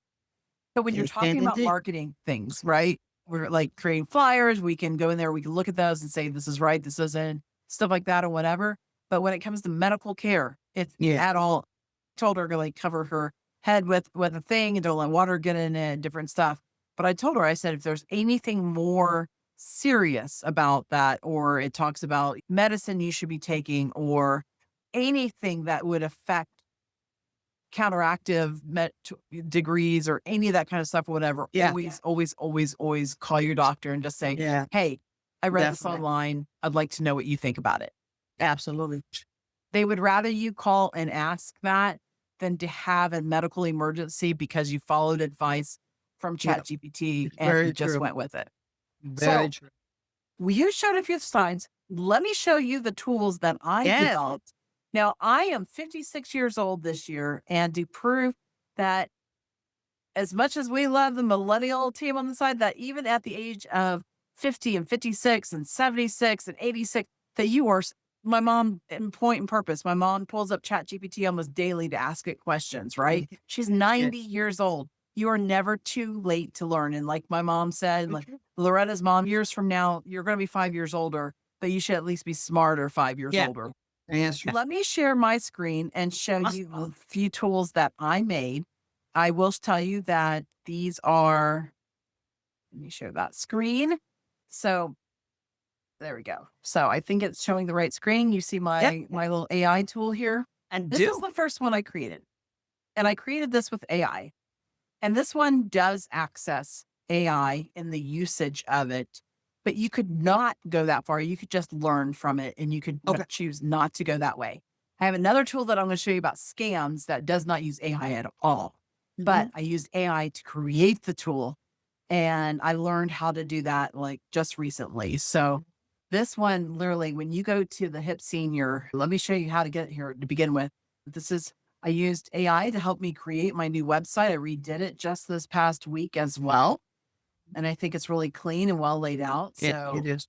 So when you're It can talking about indeed. marketing things, right? We're like creating flyers, we can go in there, we can look at those and say, this is right, this isn't, stuff like that or whatever. But when it comes to medical care, it's Yeah. at all, told her to like cover her head with a thing and don't let water get in it, different stuff. But I told her, I said, if there's anything more serious about that, or it talks about medicine you should be taking, or anything that would affect counteractive degrees or any of that kind of stuff or whatever, Yeah. always call your doctor and just say, Yeah. hey, I read this Definitely. online. I'd like to know what you think about it. Absolutely. They would rather you call and ask that than to have a medical emergency because you followed advice from Yeah. ChatGPT It's and you very just true. went with it. Very So true. you showed a few slides. Let me show you the tools that I Yeah. developed. Now, I am 56 years old this year, and to prove that as much as we love the millennial team on the side, that even at the age of 50 and 56 and 76 and 86, that you are, my mom, in point and purpose, my mom pulls up ChatGPT almost daily to ask it questions, right? She's Yeah. 90 years old. You are never too late to learn. And like my mom said, like Loretta's mom, years from now, you're going to be 5 years older, but you should at least be smarter 5 years Yeah. older. Answer. Let me share my screen and show you a Awesome. few tools that I made. I will tell you that these are, let me share that screen. So there we go. So I think it's showing the right screen. You see Yep. my little AI tool here. And This is do. the first one I created. And I created this with AI. And this one does access AI in the usage of it, but you could not go that far. You could just learn from it and you could Okay. choose not to go that way. I have another tool that I'm going to show you about scams that does not use AI at all, but Mhm. I used AI to create the tool and I learned how to do that like just recently. So this one, literally, when you go to the Hip Senior, let me show you how to get here to begin with. I used AI to help me create my new website. I redid it just this past week as well. And I think it's really clean and well laid out. Yeah, So it is.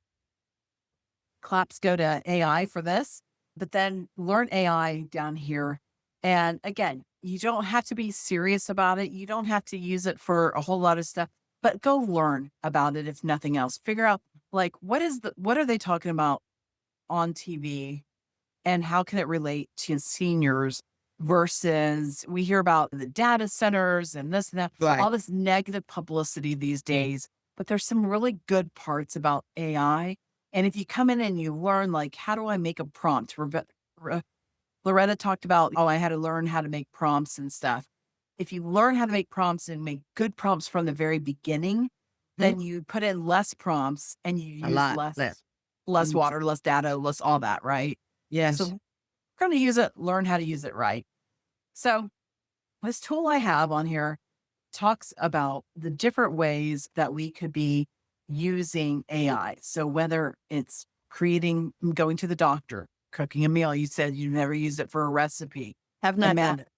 claps go to AI for this, but then learn AI down here. And again, you don't have to be serious about it. You don't have to use it for a whole lot of stuff, but go learn about it. If nothing else, figure out like, what are they talking about on TV and how can it relate to seniors versus we hear about the data centers and this and that, Right. all this negative publicity these days. But there's some really good parts about AI. And if you come in and you learn, like, how do I make a prompt? Loretta talked about, oh, I had to learn how to make prompts and stuff. If you learn how to make prompts and make good prompts from the very beginning, Mhm. then you put in less prompts and you A use lot less less. less Mhm. water, less data, less all that, right? So Yes. we're going to use it, learn how to use it right. So this tool I have on here talks about the different ways that we could be using AI. So whether it's going to the doctor, cooking a meal, you said you never used it for a recipe. Have not done Imagine, it.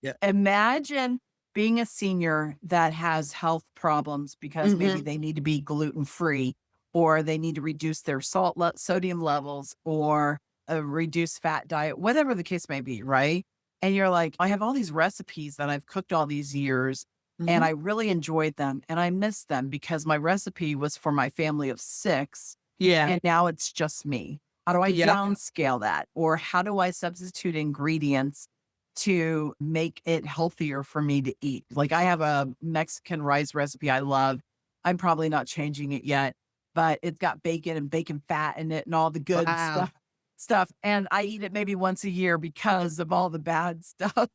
Yeah. imagine being a senior that has health problems because maybe Mhm. they need to be gluten free or they need to reduce their sodium levels or a reduced fat diet, whatever the case may be, right? And you're like, I have all these recipes that I've cooked all these years and Mhm. I really enjoyed them and I miss them because my recipe was for my family of 6 Yeah. and now it's just me. How do I Yeah. downscale that? Or how do I substitute ingredients to make it healthier for me to eat? Like I have a Mexican rice recipe I love. I'm probably not changing it yet, but it's got bacon and bacon fat in it and all the good Wow. stuff. And I eat it maybe once a year because of all the bad stuff.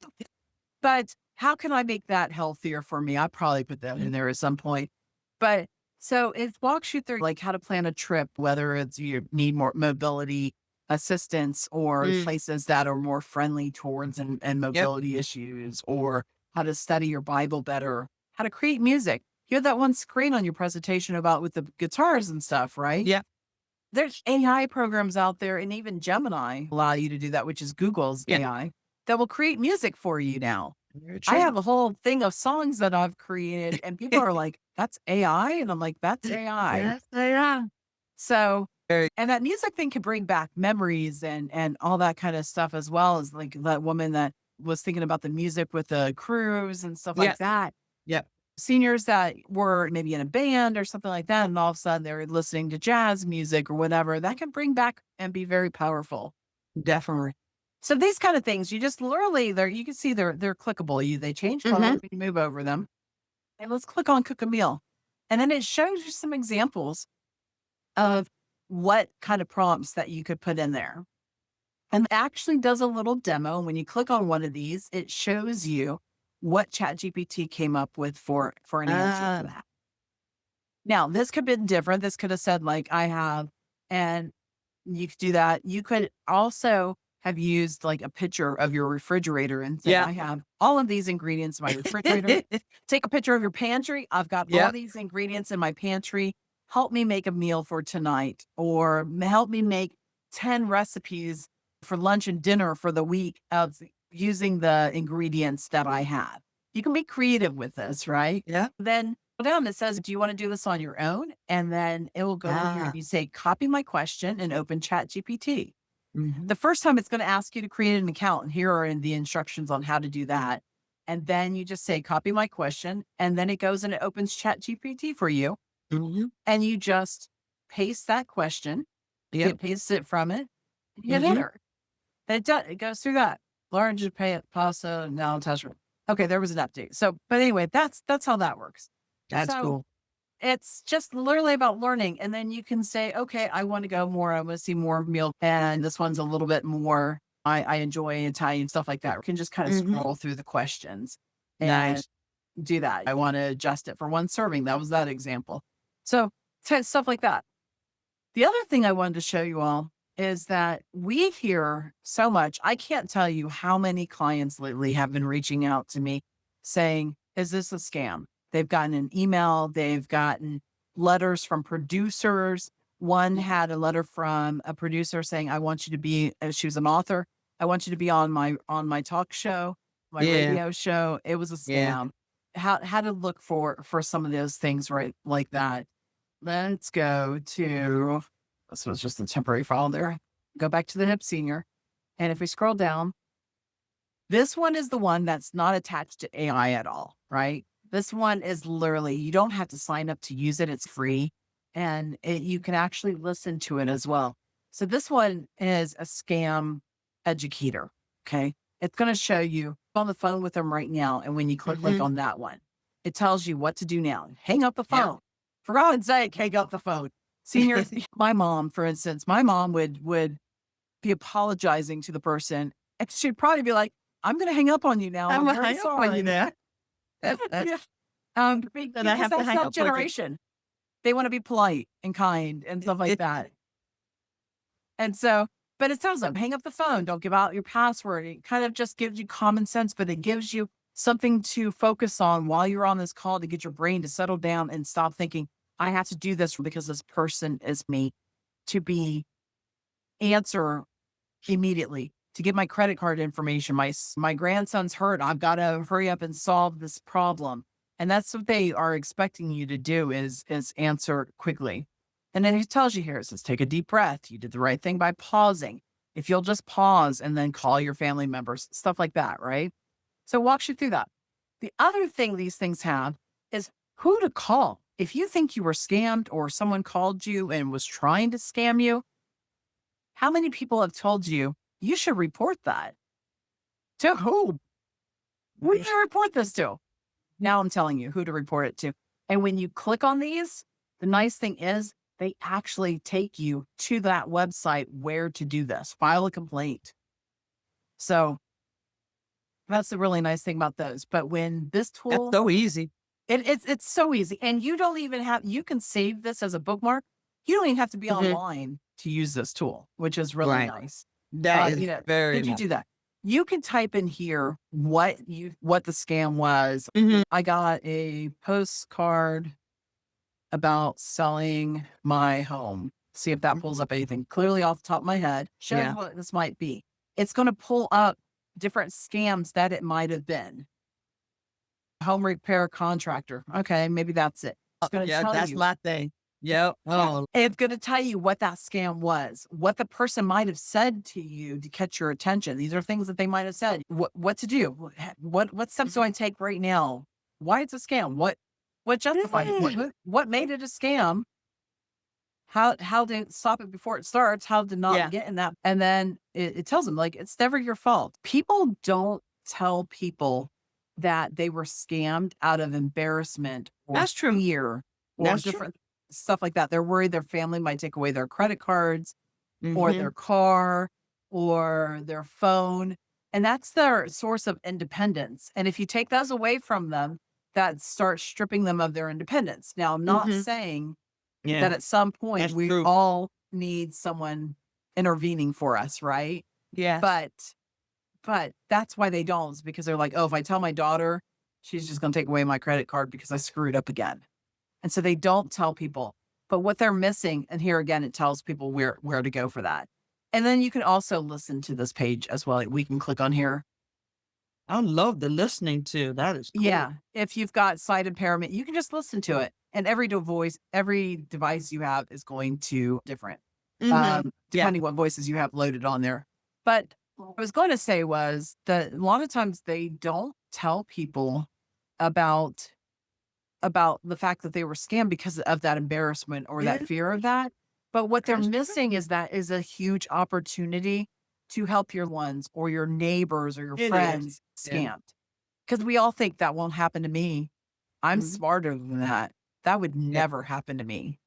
But how can I make that healthier for me? I probably put that in there at some point. But so it walks you through like how to plan a trip, whether it's you need more mobility assistance or Mm. places that are more friendly towards and Yep. mobility issues, or how to study your Bible better, how to create music. You had that one screen on your presentation about with the guitars and stuff, right? Yeah. There's AI programs out there, and even Gemini allow you to do that, which is Google's Yeah. AI, that will create music for you now. Very I true. have a whole thing of songs that I've created, and people are like, "That's AI?" And I'm like, "That's AI." Yes, they are. So, Very and that music thing can bring back memories and all that kind of stuff, as well as like that woman that was thinking about the music with the cruise and stuff like Yeah. that. Yep. Seniors that were maybe in a band or something like that, and all of a sudden they're listening to jazz music or whatever, that can bring back and be very powerful. Definitely. So these kind of things, you just literally there you can see they're clickable. They change color, Mhm. you move over them. And let's click on cook a meal. And then it shows you some examples of what kind of prompts that you could put in there. And it actually does a little demo. When you click on one of these, it shows you what ChatGPT came up with for an answer for Ah. that. Now, this could have been different. This could have said, like, I have, and you could do that. You could also have used like a picture of your refrigerator and said, Yeah. I have all of these ingredients in my refrigerator. Take a picture of your pantry. I've got all Yep. these ingredients in my pantry. Help me make a meal for tonight, or help me make 10 recipes for lunch and dinner for the week of using the ingredients that I have. You can be creative with this, right? Yeah. Then go down, it says, do you want to do this on your own? And then it will go in here and Ah. you say, copy my question and open ChatGPT. Mhm. The first time it's going to ask you to create an account, and here are in the instructions on how to do that. And then you just say, copy my question. And then it goes and it opens ChatGPT for you. Mhm. And you just paste that question, Yep. get paste it from it, and you hit Mhm. enter. And it does, it goes through that. Learn to pay it, pasta, now attachment. Okay, there was an update. So, but anyway, that's how that works. That's So cool. it's just literally about learning. And then you can say, okay, I want to go more. I want to see more meal. And this one's a little bit more. I enjoy Italian stuff like that. We can just kind of Mhm. scroll through the questions and Nice. do that. I want to adjust it for one serving. That was that example. So stuff like that. The other thing I wanted to show you all is that we hear so much. I can't tell you how many clients lately have been reaching out to me saying, is this a scam? They've gotten an email, they've gotten letters from producers. One had a letter from a producer saying, I want you to be, she was an author. I want you to be on my talk show, my Yeah. radio show. It was a Yeah. scam. How to look for some of those things right like that. Let's go to, this was just a temporary file there. Go back to the hip senior. And if we scroll down, this one is the one that's not attached to AI at all, right? This one is literally, you don't have to sign up to use it. It's free and you can actually listen to it as well. So this one is a scam educator. Okay. It's going to show you on the phone with them right now. And when you click like on that one, it tells you what to do now. Hang up the phone. For God's sake, hang up the phone. Seniors, my mom, for instance, my mom would be apologizing to the person. And she'd probably be like, I'm going to hang up on you now. I'm I'm going to very hang up on you sorry. now. Yeah. Then Because I have to that's hang that up on you. generation. They want to be polite and kind and stuff like that. And so, but it tells them, hang up the phone, don't give out your password. It kind of just gives you common sense, but it gives you something to focus on while you're on this call to get your brain to settle down and stop thinking, I have to do this because this person is me, to be answer immediately, to get my credit card information. My grandson's hurt. I've got to hurry up and solve this problem. And that's what they are expecting you to do is answer quickly. And then it tells you here, it says, take a deep breath. You did the right thing by pausing. If you'll just pause and then call your family members, stuff like that, right? So it walks you through that. The other thing these things have is who to call. If you think you were scammed or someone called you and was trying to scam you, how many people have told you you should report that? To who? Who do you report this to? Now I'm telling you who to report it to. And when you click on these, the nice thing is they actually take you to that website where to do this. File a complaint. So that's the really nice thing about those. But when this That's tool, so easy. it's so easy. And you don't even have, you can save this as a bookmark. You don't even have to be Mhm. online to use this tool, which is really Right. nice. That is You know, very did you nice. do that? You can type in here what the scam was. Mhm. I got a postcard about selling my home. See if that pulls up anything clearly off the top of my head. Show Yeah. what this might be. It's going to pull up different scams that it might have been. Home repair contractor. Okay, maybe that's it. It's going to Yeah, tell that's you. my thing. Yep. Oh, It's going to tell you what that scam was, what the person might have said to you to catch your attention. These are things that they might have said. What to do? What steps do I take right now? Why it's a scam? What justified it? What made it a scam? How to stop it before it starts? How to not yeah. get in that? And then it tells them like it's never your fault. People don't tell people that they were scammed out of embarrassment or That's true. fear or That's true. different stuff like that. They're worried their family might take away their credit cards or their Mhm. car or their phone. And that's their source of independence. And if you take those away from them, that starts stripping them of their independence. Now, I'm not Mhm. saying Yeah. that at some point That's we true. all need someone intervening for us, right? Yes. But that's why they don't, is because they're like, oh, if I tell my daughter, she's just going to take away my credit card because I screwed up again. And so they don't tell people. But what they're missing, and here again, it tells people where to go for that. And then you can also listen to this page as well. We can click on here. I love the listening to. That is cool. Yeah. If you've got sight impairment, you can just listen to it. And every device you have is going to different, Mhm. Yeah. depending what voices you have loaded on there. But what I was going to say was that a lot of times they don't tell people about the fact that they were scammed because of that embarrassment or that Yeah. fear of that. But what they're That's true. missing is a huge opportunity to help your ones or your neighbors or your It is. friends Yeah. scammed. Because we all think that won't happen to me. I'm Mhm. smarter than that. That would Yeah. never happen to me.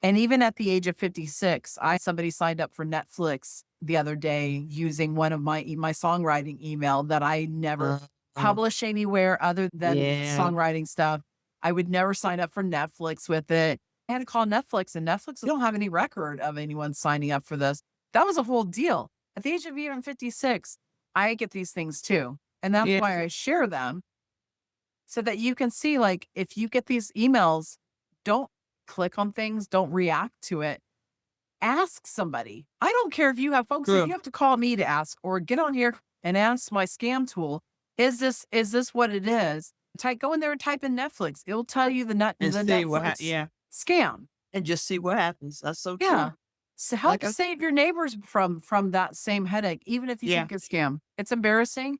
And even at the age of 56, somebody signed up for Netflix the other day using one of my songwriting email that I never Uh, publish anywhere other than yeah. songwriting stuff. I would never sign up for Netflix with it. I had to call Netflix, and Netflix don't have any record of anyone signing up for this. That was a whole deal. At the age of even 56, I get these things too. And that's Yeah. why I share them so that you can see, like, if you get these emails, don't click on things, don't react to it. Ask somebody. I don't care if you have folks, if True. you have to call me to ask or get on here and ask my scam tool, is this what it is? Go in there and type in Netflix. It'll tell you the And see what Netflix yeah. scam. And just see what happens. That's so Yeah. true. So help Like I save your neighbors from that same headache, even if you Yeah. think it's scam. It's embarrassing,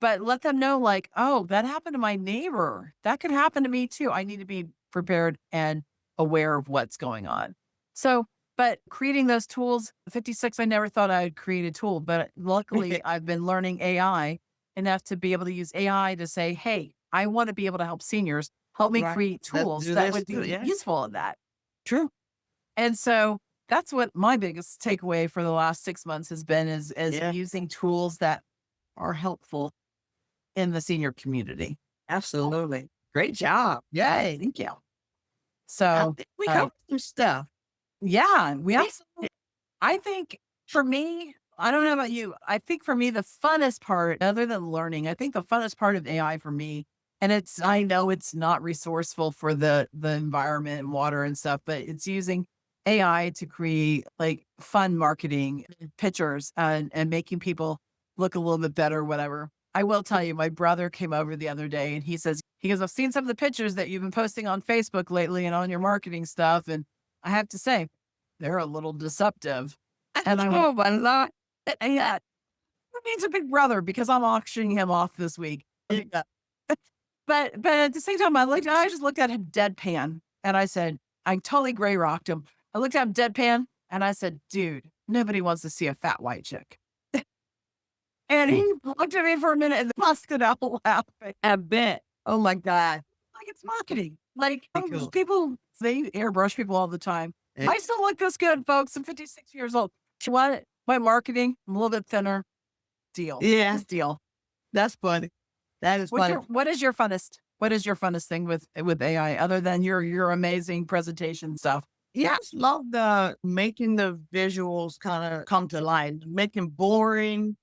but let them know, like, oh, that happened to my neighbor. That could happen to me too. I need to be prepared and aware of what's going on. So But creating those tools, 56, I never thought I'd create a tool, but luckily I've been learning AI enough to be able to use AI to say, hey, I want to be able to help seniors. Help me Right. create Let's tools do that this would too. be Yeah. useful in that. True. And so that's what my biggest takeaway for the last 6 months has been is Yeah. using tools that are helpful in the senior community. Absolutely. Great job. Yay. Thank you. I So think we covered some stuff. yeah, we absolutely. I think for me, I don't know about you. I think for me, the funnest part, other than learning, I think the funnest part of AI for me, and I know it's not resourceful for the environment and water and stuff, but it's using AI to create like fun marketing pictures and making people look a little bit better, whatever. I will tell you, my brother came over the other day and he goes, I've seen some of the pictures that you've been posting on Facebook lately and on your marketing stuff. And I have to say, they're a little deceptive. And I went, Oh, my Lord. yeah, who needs a big brother? Because I'm auctioning him off this week. Yeah. But at the same time, I just looked at him deadpan and I said, I totally gray rocked him. I looked at him deadpan and I said, dude, nobody wants to see a fat white chick. And he looked at me for a minute and busted out laughing. I bet. Oh, my God. Like it's marketing. Like Cool. people, they airbrush people all the time. Yeah. I still look this good, folks. I'm 56 years old. What? My marketing, I'm a little bit thinner. Deal. Yeah. This deal. That's funny. That is funny. What is your funnest thing with AI other than your amazing presentation stuff? Yeah, I just love the making the visuals kind of come to life, making boring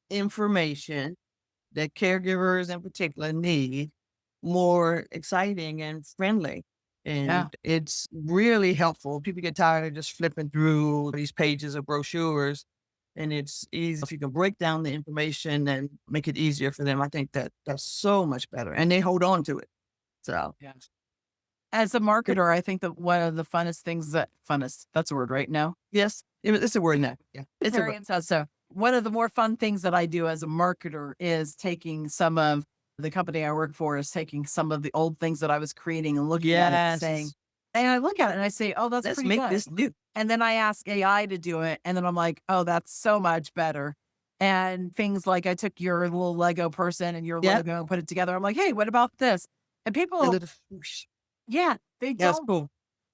information that caregivers in particular need more exciting and friendly. Yeah. And it's really helpful. People get tired of just flipping through these pages of brochures. And it's easy if you can break down the information and make it easier for them. I think that's so much better. And they hold on to it. So, Yeah. As a marketer, I think that one of the funnest, that's a word right now. yes, it's a word now. Yeah, it's a word. Marianne says so. One of the more fun things that I do as a marketer is taking some of the company I work for is taking some of the old things that I was creating and looking at it and saying, Yes. and I look at it and I say, oh, that's Let's pretty make good. this new. And then I ask AI to do it. And then I'm like, oh, that's so much better. And things like I took your little Lego person and your Yep. logo and put it together. I'm like, hey, what about this? And A people, little swoosh. yeah, they That's don't cool.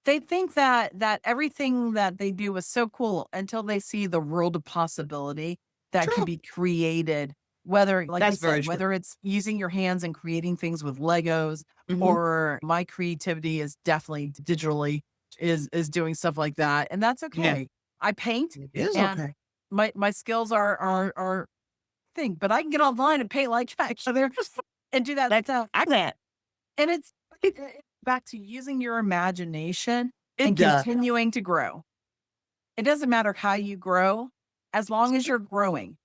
they think that everything that they do is so cool until they see the world of possibility that can True. be created, whether, like you That's very said, true. whether it's using your hands and creating things with Legos, Mhm. or my creativity is definitely digitally is doing stuff like that. And that's Yeah, okay. I paint it is and okay. my skills are thing, but I can get online and paint like heck. So there and do that stuff. I that. And it's back to using your imagination It and does. continuing to grow. It doesn't matter how you grow, as long as you're growing,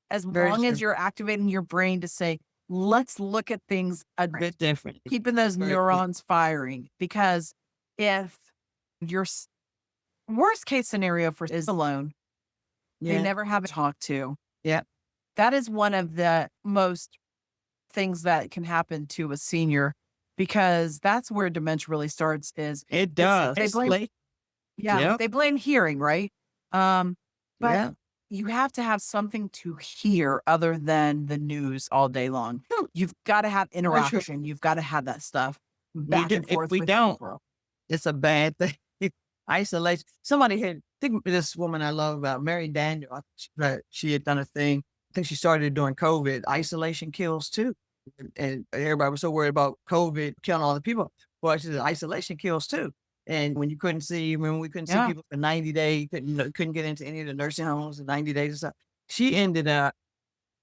as Very long true. as you're activating your brain to say, let's look at things, A bit different. keeping those Very true. neurons firing. Because if your worst case scenario for is alone, they Yeah. never have a talk to. Yeah. That is one of the most things that can happen to a senior because that's where dementia really starts It does. they blame Yep. they blame hearing, right? But Yeah. you have to have something to hear other than the news all day long. You've got to have Very true. interaction. You've got to have that stuff We back do, and if forth we with don't, people. it's a bad thing. Isolation. Somebody had, think this woman I love about Mary Daniel. She had done a thing. I think she started during COVID. Isolation kills too. And everybody was so worried about COVID killing all the people. Well, she said isolation kills too. And when you couldn't see, when we couldn't see Yeah. people for 90 days, couldn't get into any of the nursing homes in 90 days and stuff. She ended up,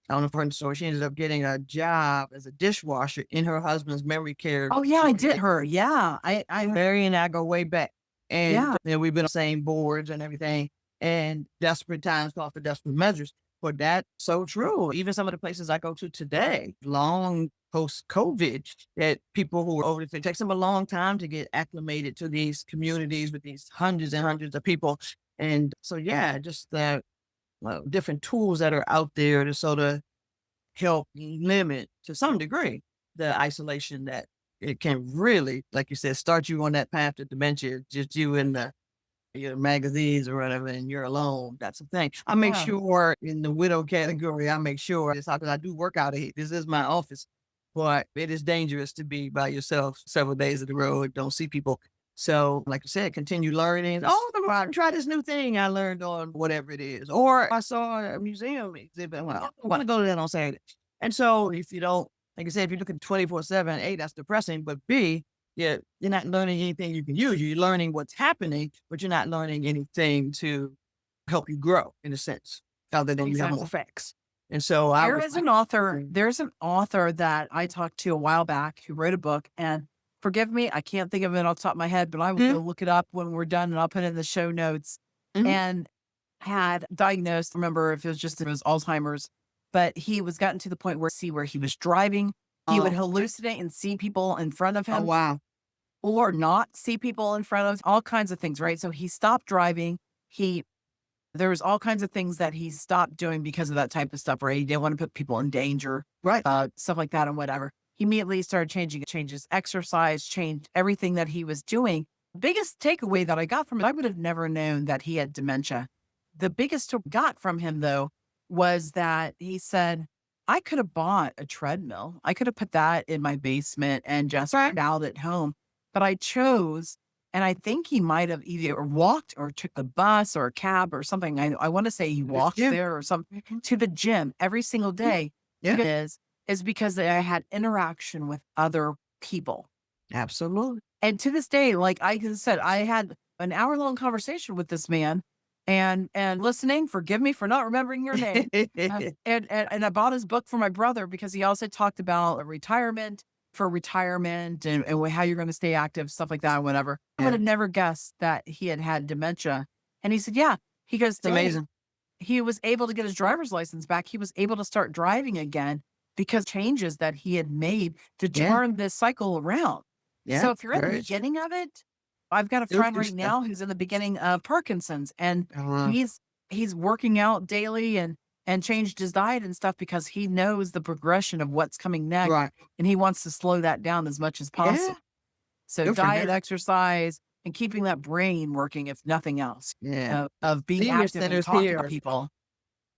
I don't know if her story, she ended up getting a job as a dishwasher in her husband's memory care. Oh yeah, I did her. Yeah. I Mary and I go way back. And Yeah. we've been on the same boards and everything. And desperate times call for desperate measures. But that's so true. Even some of the places I go to today, long post-COVID, that people who are over, it takes them a long time to get acclimated to these communities with these hundreds and hundreds of people. And so, yeah, just the different tools that are out there to sort of help limit to some degree the isolation that it can really, like you said, start you on that path to dementia, just you and the your magazines or whatever, and you're alone. That's the thing. I make Yeah. sure in the widow category, I make sure it's because I do work out of here. This is my office, but it is dangerous to be by yourself several days of the road, don't see people. So, like I said, continue learning. Oh, come on, try this new thing I learned on whatever it is. Or I saw a museum exhibit. Well, I want to go to that on Saturday. And so if you don't, like I said, if you're looking 24/7, A, that's depressing. But B, yeah, you're not learning anything you can use. You're learning what's happening, but you're not learning anything to help you grow in a sense, other than you have more Exactly. facts. And so I There was is like, an author. There's an author that I talked to a while back who wrote a book, and forgive me, I can't think of it off the top of my head, but I will "Mm, go look it up when we're done, and I'll put it in the show notes. mhm, And had diagnosed, remember if it was just it was Alzheimer's, but he was gotten to the point where he was driving, he would oh, hallucinate and see people in front of oh, him wow. or not see people in front of all kinds of things, right? So he stopped driving. He there was all kinds of things that he stopped doing because of that type of stuff, right? He didn't want to put people in danger, Right. stuff like that and whatever. He immediately started change his exercise, changed everything that he was doing. Biggest takeaway that I got from it, I would have never known that he had dementia. The biggest got from him though was that he said, I could have bought a treadmill. I could have put that in my basement and just Right. worked out at home. But I chose, and I think he might have either walked or took the bus or a cab or something. I want to say he walked Yeah. there or something to the gym every single Mhm. day. Yeah. Is because I had interaction with other people. Absolutely. And to this day, like I said, I had an hour-long conversation with this man and listening, forgive me for not remembering your name. And I bought his book for my brother because he also talked about retirement and how you're going to stay active, stuff like that, and whatever. I would Yeah. have never guessed that he had dementia. And he said, yeah, he goes, It's amazing. he was able to get his driver's license back. He was able to start driving again because changes that he had made to Yeah. turn this cycle around. Yeah. So if you're at the Very true. beginning of it, I've got a Still friend do right stuff. now who's in the beginning of Parkinson's, and Uh, he's working out daily and changed his diet and stuff because he knows the progression of what's coming next, right. and he wants to slow that down as much as Yeah. possible. So Good for diet, him. exercise, and keeping that brain working, if nothing else, Yeah. of being Senior active and centers talking to here, people.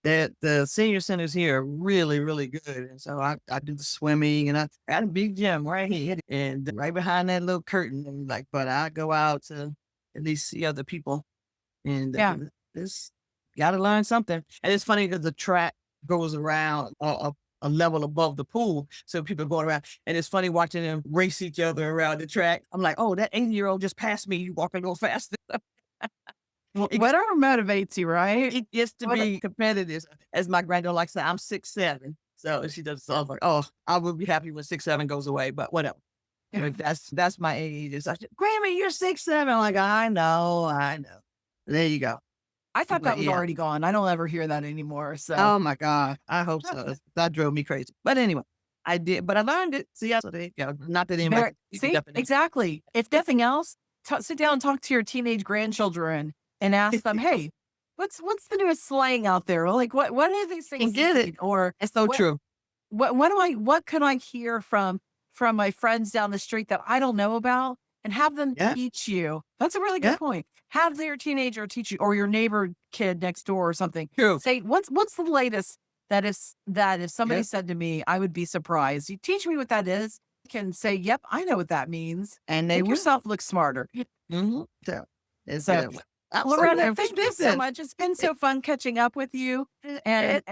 that the senior centers here are really, really good. And so I do the swimming and I got a big gym right here and right behind that little curtain. And like, but I go out to at least see other people and Yeah. this got to learn something. And it's funny because the track goes around a level above the pool. So people going around and it's funny watching them race each other around the track. I'm like, oh, that 80-year-old just passed me. You walking a little faster. It Whatever motivates you, right? it gets to What be competitive. As my granddaughter likes to say, I'm 6'7". So she does. So I was like, oh, I would be happy when 6'7" goes away, but whatever. But that's my age. It's like, Grammy, you're 6'7". I'm like, I know, I know. There you go. I thought that But was yeah. already gone. I don't ever hear that anymore. So Oh my God. I hope so. That drove me crazy. But anyway, I did, but I learned it. See, so there you go. Not that anybody Very can see the see, definition. exactly. If nothing else, sit down and talk to your teenage grandchildren and ask them, "Hey, what's the newest slang out there? Like, what are these Can things get it. mean?" Or It's so what true. what can I hear from my friends down the street that I don't know about, and have them Yeah. teach you. That's a really good Yeah. point. Have their teenager teach you, or your neighbor kid next door or something. True. Say, what's the latest that if somebody Yeah. said to me, I would be surprised. You teach me what that is. I can say, yep, I know what that means. And they Make will. yourself look smarter. So it's So, good. Absolutely. Loretta, And thank you so listen, much. It's been so fun catching up with you it and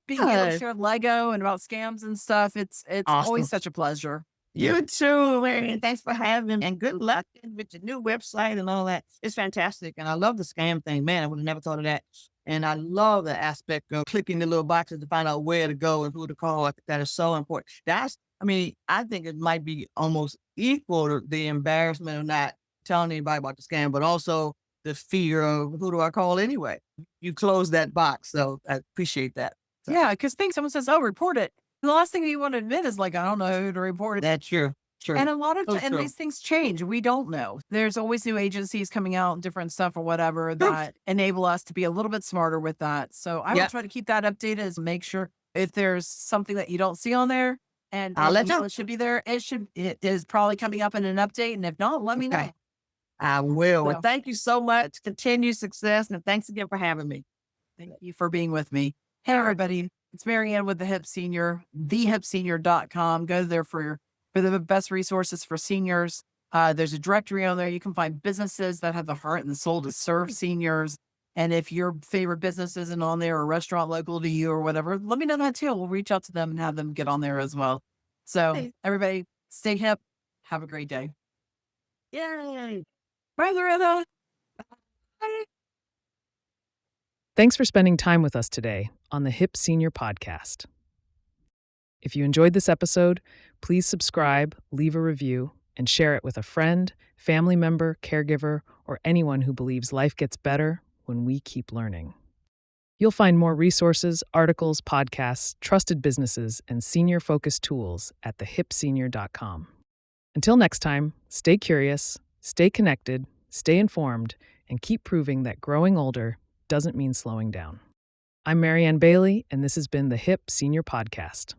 being able to does. share Lego and about scams and stuff. It's always Awesome. such a pleasure. You too, Marianne. Thanks for having me. And good luck with your new website and all that. It's fantastic. And I love the scam thing. Man, I would have never thought of that. And I love the aspect of clicking the little boxes to find out where to go and who to call. I think that is so important. I think it might be almost equal to the embarrassment of not telling anybody about the scam, but also the fear of who do I call anyway? You close that box. So I appreciate that. So Yeah, because someone says, "Oh, report it." The last thing you want to admit is like, "I don't know who to report it." that's true. True. And a lot of So and true. these things change. We don't know. There's always new agencies coming out and different stuff or whatever True. that enable us to be a little bit smarter with that. So I will Yeah. try to keep that updated is make sure if there's something that you don't see on there I'll and let you you know know. it should be there, it is probably coming up in an update. And if not, let me know. Okay. I will. So And thank you so much. Continued success. And thanks again for having me. thank you for being with me. Hey, everybody. It's Marianne with the Hip Senior, thehipsenior.com. Go there for the best resources for seniors. There's a directory on there. You can find businesses that have the heart and the soul to serve seniors. And if your favorite business isn't on there or a restaurant local to you or whatever, let me know that too. We'll reach out to them and have them get on there as well. So Hey, everybody stay hip. Have a great day. yay. Bye, Loretta. Thanks for spending time with us today on the Hip Senior Podcast. If you enjoyed this episode, please subscribe, leave a review, and share it with a friend, family member, caregiver, or anyone who believes life gets better when we keep learning. You'll find more resources, articles, podcasts, trusted businesses, and senior-focused tools at thehipsenior.com. Until next time, stay curious, stay connected, stay informed, and keep proving that growing older doesn't mean slowing down. I'm Marianne Bailey, and this has been the Hip Senior Podcast.